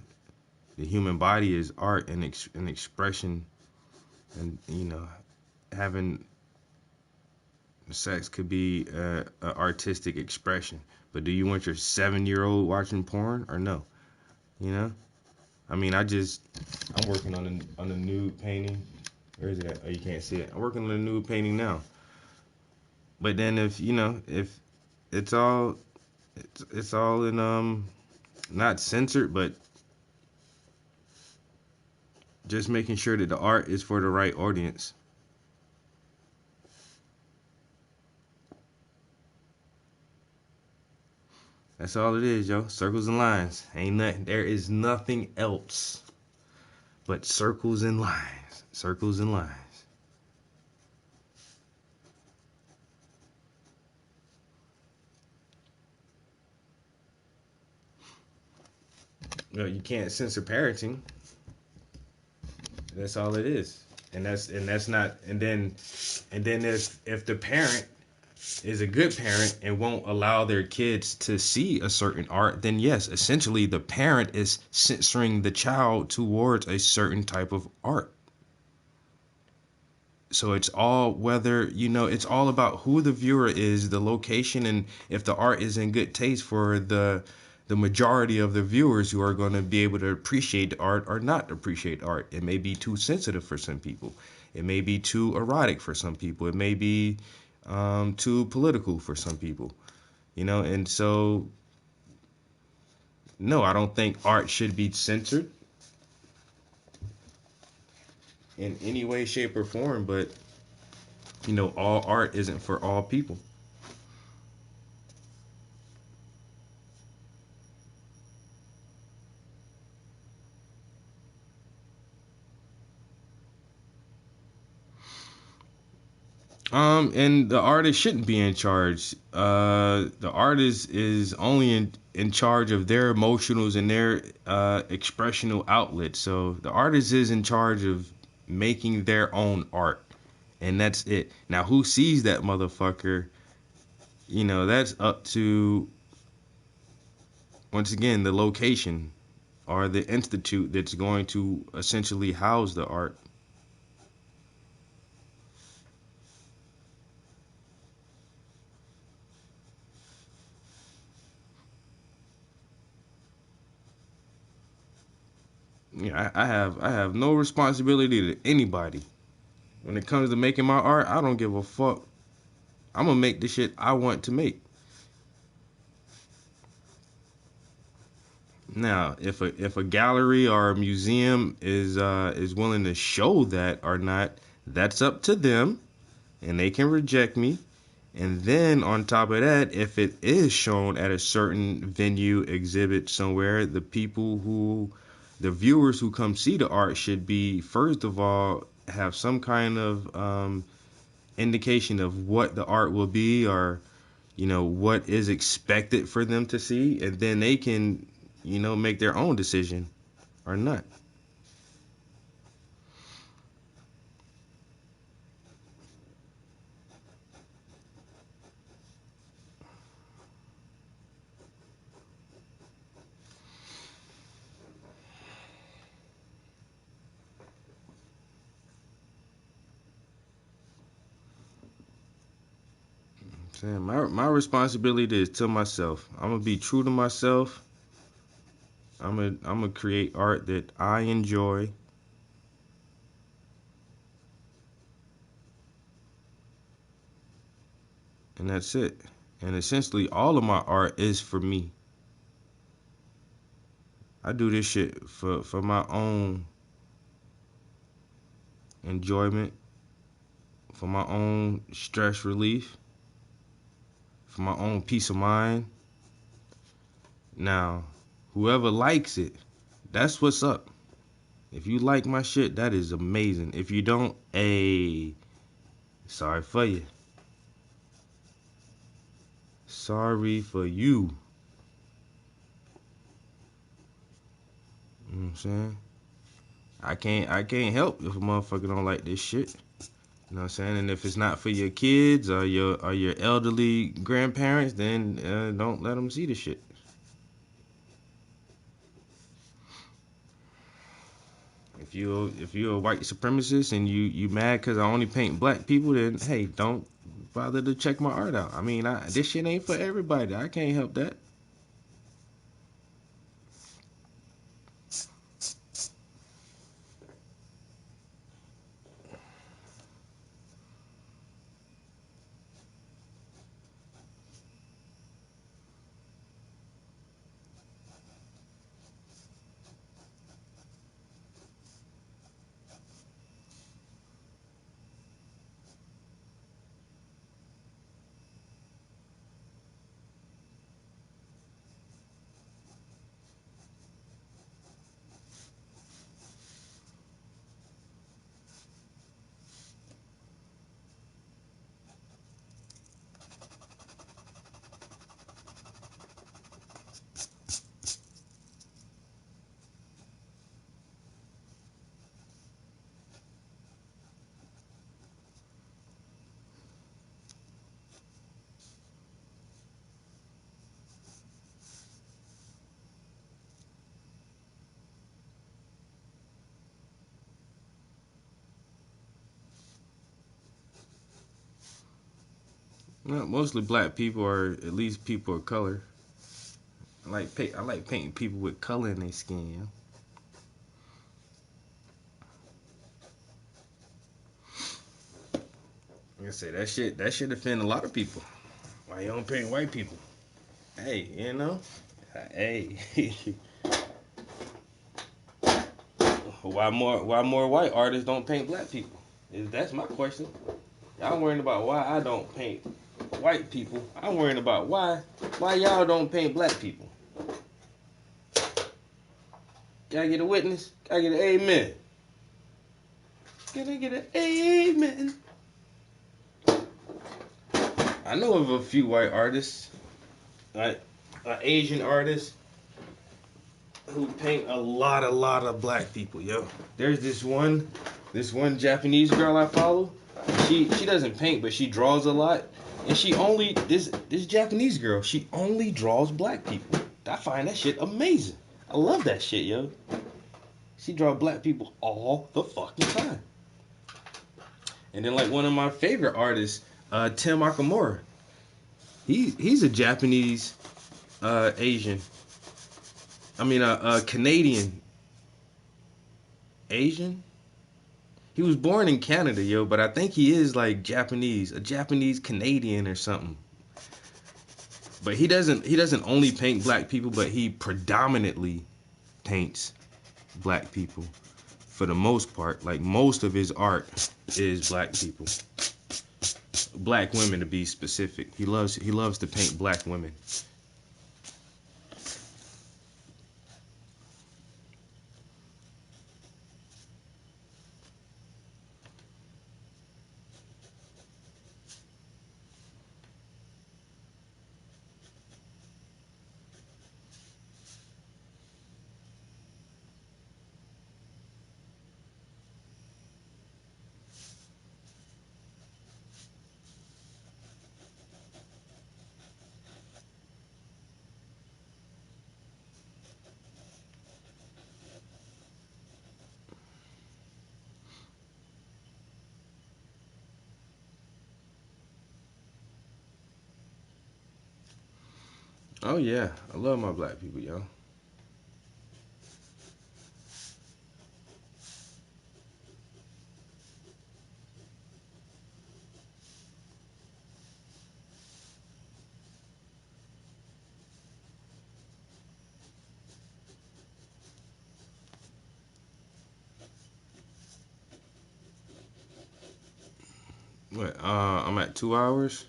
the human body is art and an expression, and you know, having sex could be an artistic expression. But do you want your 7-year-old watching porn or no? You know, I mean, I'm working on a nude painting. Where is it at? Oh, you can't see it. I'm working on a nude painting now. But then if it's all in not censored, but just making sure that the art is for the right audience. That's all it is, yo. Circles and lines. Ain't nothing. There is nothing else but circles and lines. Circles and lines. You can't censor parenting. That's all it is. And that's not. And then if the parent is a good parent and won't allow their kids to see a certain art, then yes, essentially the parent is censoring the child towards a certain type of art. So it's all it's all about who the viewer is, the location, and if the art is in good taste for the majority of the viewers who are going to be able to appreciate the art or not appreciate art. It may be too sensitive for some people. It may be too erotic for some people. It may be too political for some people, and so no, I don't think art should be censored in any way, shape, or form, but all art isn't for all people. And the artist shouldn't be in charge. The artist is only in charge of their emotionals and their expressional outlets. So the artist is in charge of making their own art, and that's it. Now, who sees that motherfucker? That's up to, once again, the location or the institute that's going to essentially house the art. Yeah, I have no responsibility to anybody. When it comes to making my art, I don't give a fuck. I'm gonna make the shit I want to make. Now, if a gallery or a museum is willing to show that or not, that's up to them, and they can reject me. And then on top of that, if it is shown at a certain venue, exhibit somewhere, the viewers who come see the art should be, first of all, have some kind of indication of what the art will be, or what is expected for them to see, and then they can make their own decision or not. My responsibility is to myself. I'm gonna be true to myself. I'm gonna create art that I enjoy. And that's it. And essentially all of my art is for me. I do this shit for my own enjoyment, for my own stress relief, for my own peace of mind. Now, whoever likes it, that's what's up. If you like my shit, that is amazing. If you don't, sorry for you. Sorry for you. You know what I'm saying? I can't help if a motherfucker don't like this shit. You know what I'm saying? And if it's not for your kids or your elderly grandparents, then don't let them see the shit. If you're a white supremacist and you mad because I only paint black people, then hey, don't bother to check my art out. I mean, this shit ain't for everybody. I can't help that. Well, mostly black people or at least people of color. I like painting people with color in their skin. You know? Like I say, that shit offend a lot of people. Why you don't paint white people? Hey, you know? Hey. Why more white artists don't paint black people? That's my question. Y'all worrying about why I don't paint white people. I'm worrying about why y'all don't paint black people. Can I get a witness? Can I get an amen? Can I get an amen? I know of a few white artists, like Asian artists, who paint a lot of black people, yo. There's this one Japanese girl I follow. She doesn't paint, but she draws a lot. And this Japanese girl, she only draws black people. I find that shit amazing. I love that shit, yo. She draw black people all the fucking time. And then like one of my favorite artists, Tim Akamura. He's a Japanese Asian. I mean Canadian Asian. He was born in Canada, yo, but I think he is like Japanese, a Japanese Canadian or something. But he doesn't only paint black people, but he predominantly paints black people for the most part. Like most of his art is black people. Black women to be specific. He loves to paint black women. Oh yeah, I love my black people, yo. What? I'm at 2 hours.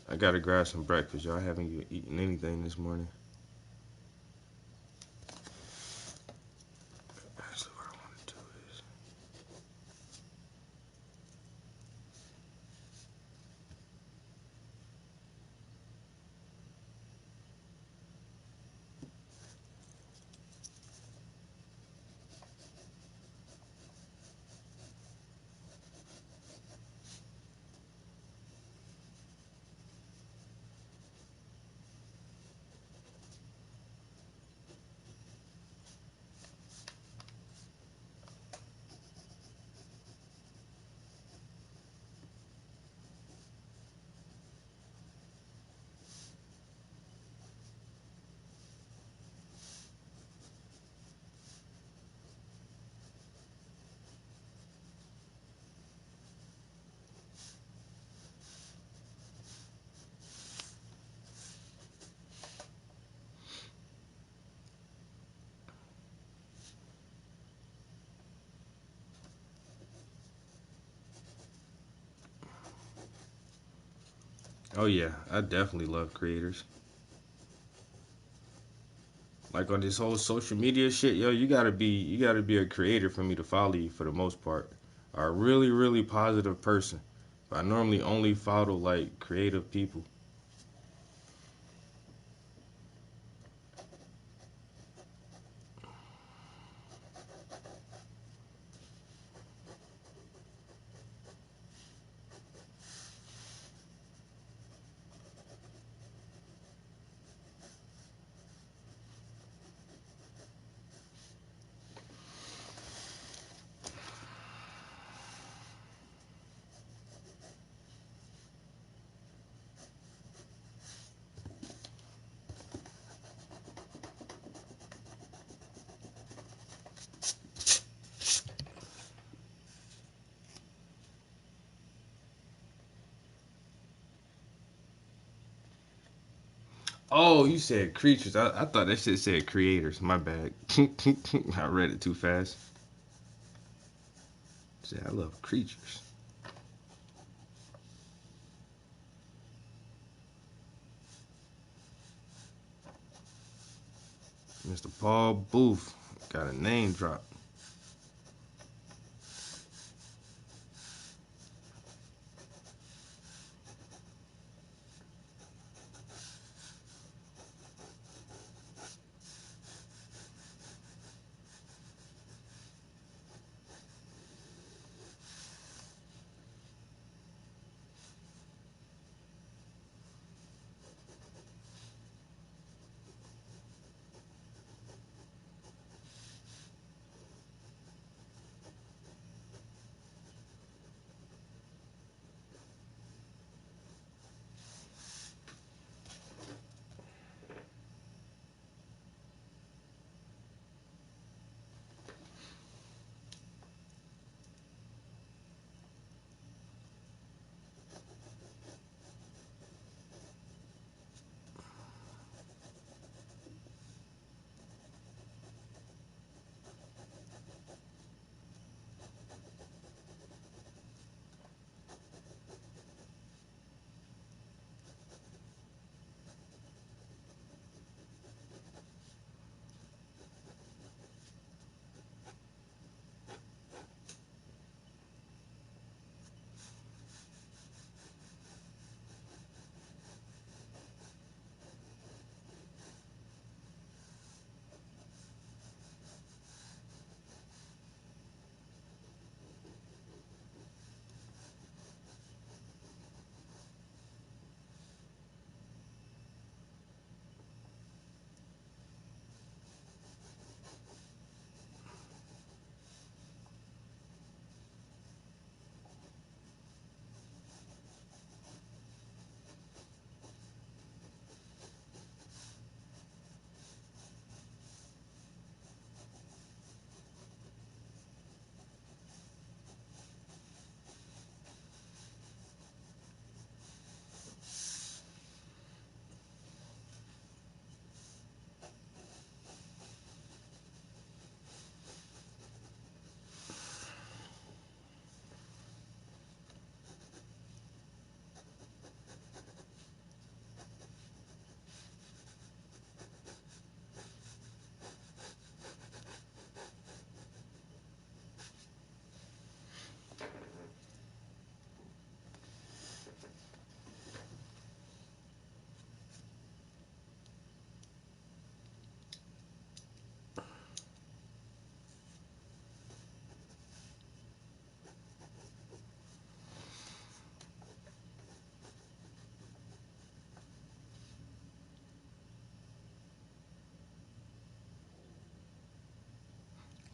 I gotta grab some breakfast. Y'all haven't even eaten anything this morning. Actually, what I want to do is. Oh yeah, I definitely love creators. Like on this whole social media shit, yo, you gotta be a creator for me to follow you for the most part. Or a really, really positive person. I normally only follow like creative people. Oh, you said creatures. I thought that shit said creators. My bad. I read it too fast. Say I love creatures. Mr. Paul Booth got a name drop.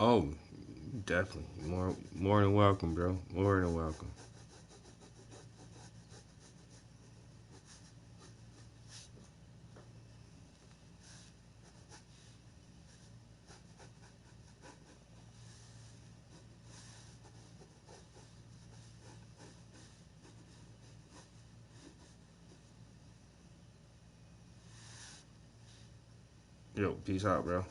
Oh, definitely. More than welcome, bro. More than welcome. Yo, peace out, bro.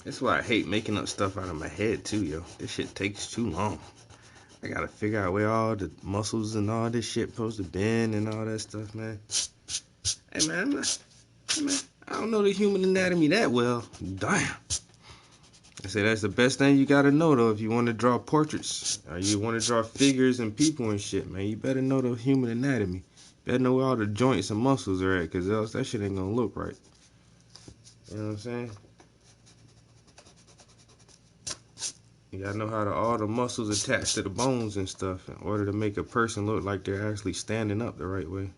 That's why I hate making up stuff out of my head too, yo. This shit takes too long. I gotta figure out where all the muscles and all this shit supposed to bend and all that stuff, man. Hey man, I don't know the human anatomy that well. Damn. I say that's the best thing you gotta know though if you want to draw portraits or you want to draw figures and people and shit, man. You better know the human anatomy. Better know where all the joints and muscles are at, cause else that shit ain't gonna look right. You know what I'm saying? You gotta know how all the muscles attach to the bones and stuff in order to make a person look like they're actually standing up the right way.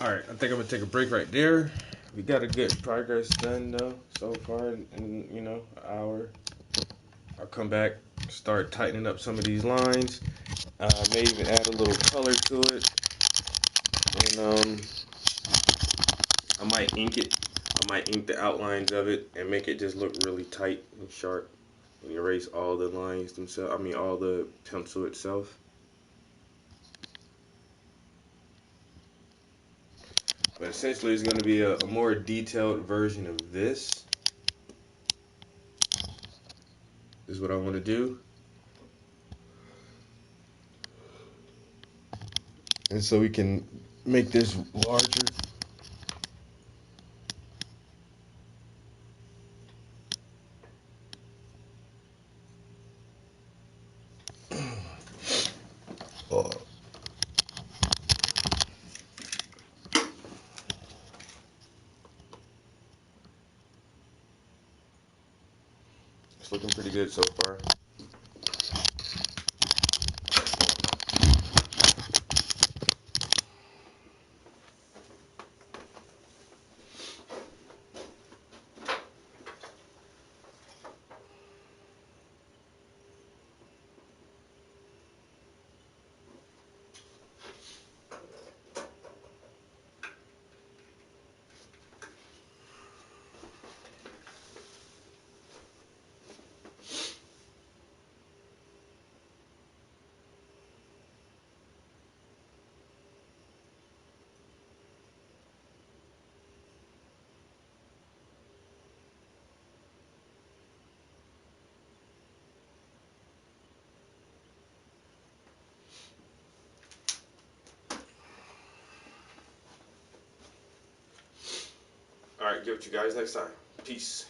All right, I think I'm gonna take a break right there. We got a good progress done though so far in you know, an hour. I'll come back, start tightening up some of these lines. May even add a little color to it, and I might ink it. I might ink the outlines of it and make it just look really tight and sharp, and erase all the lines themselves. I mean, all the pencil itself. But essentially, it's going to be a more detailed version of this. This is what I want to do. And so we can make this larger. Oh. It's looking pretty good so far. All right, get with you guys next time. Peace.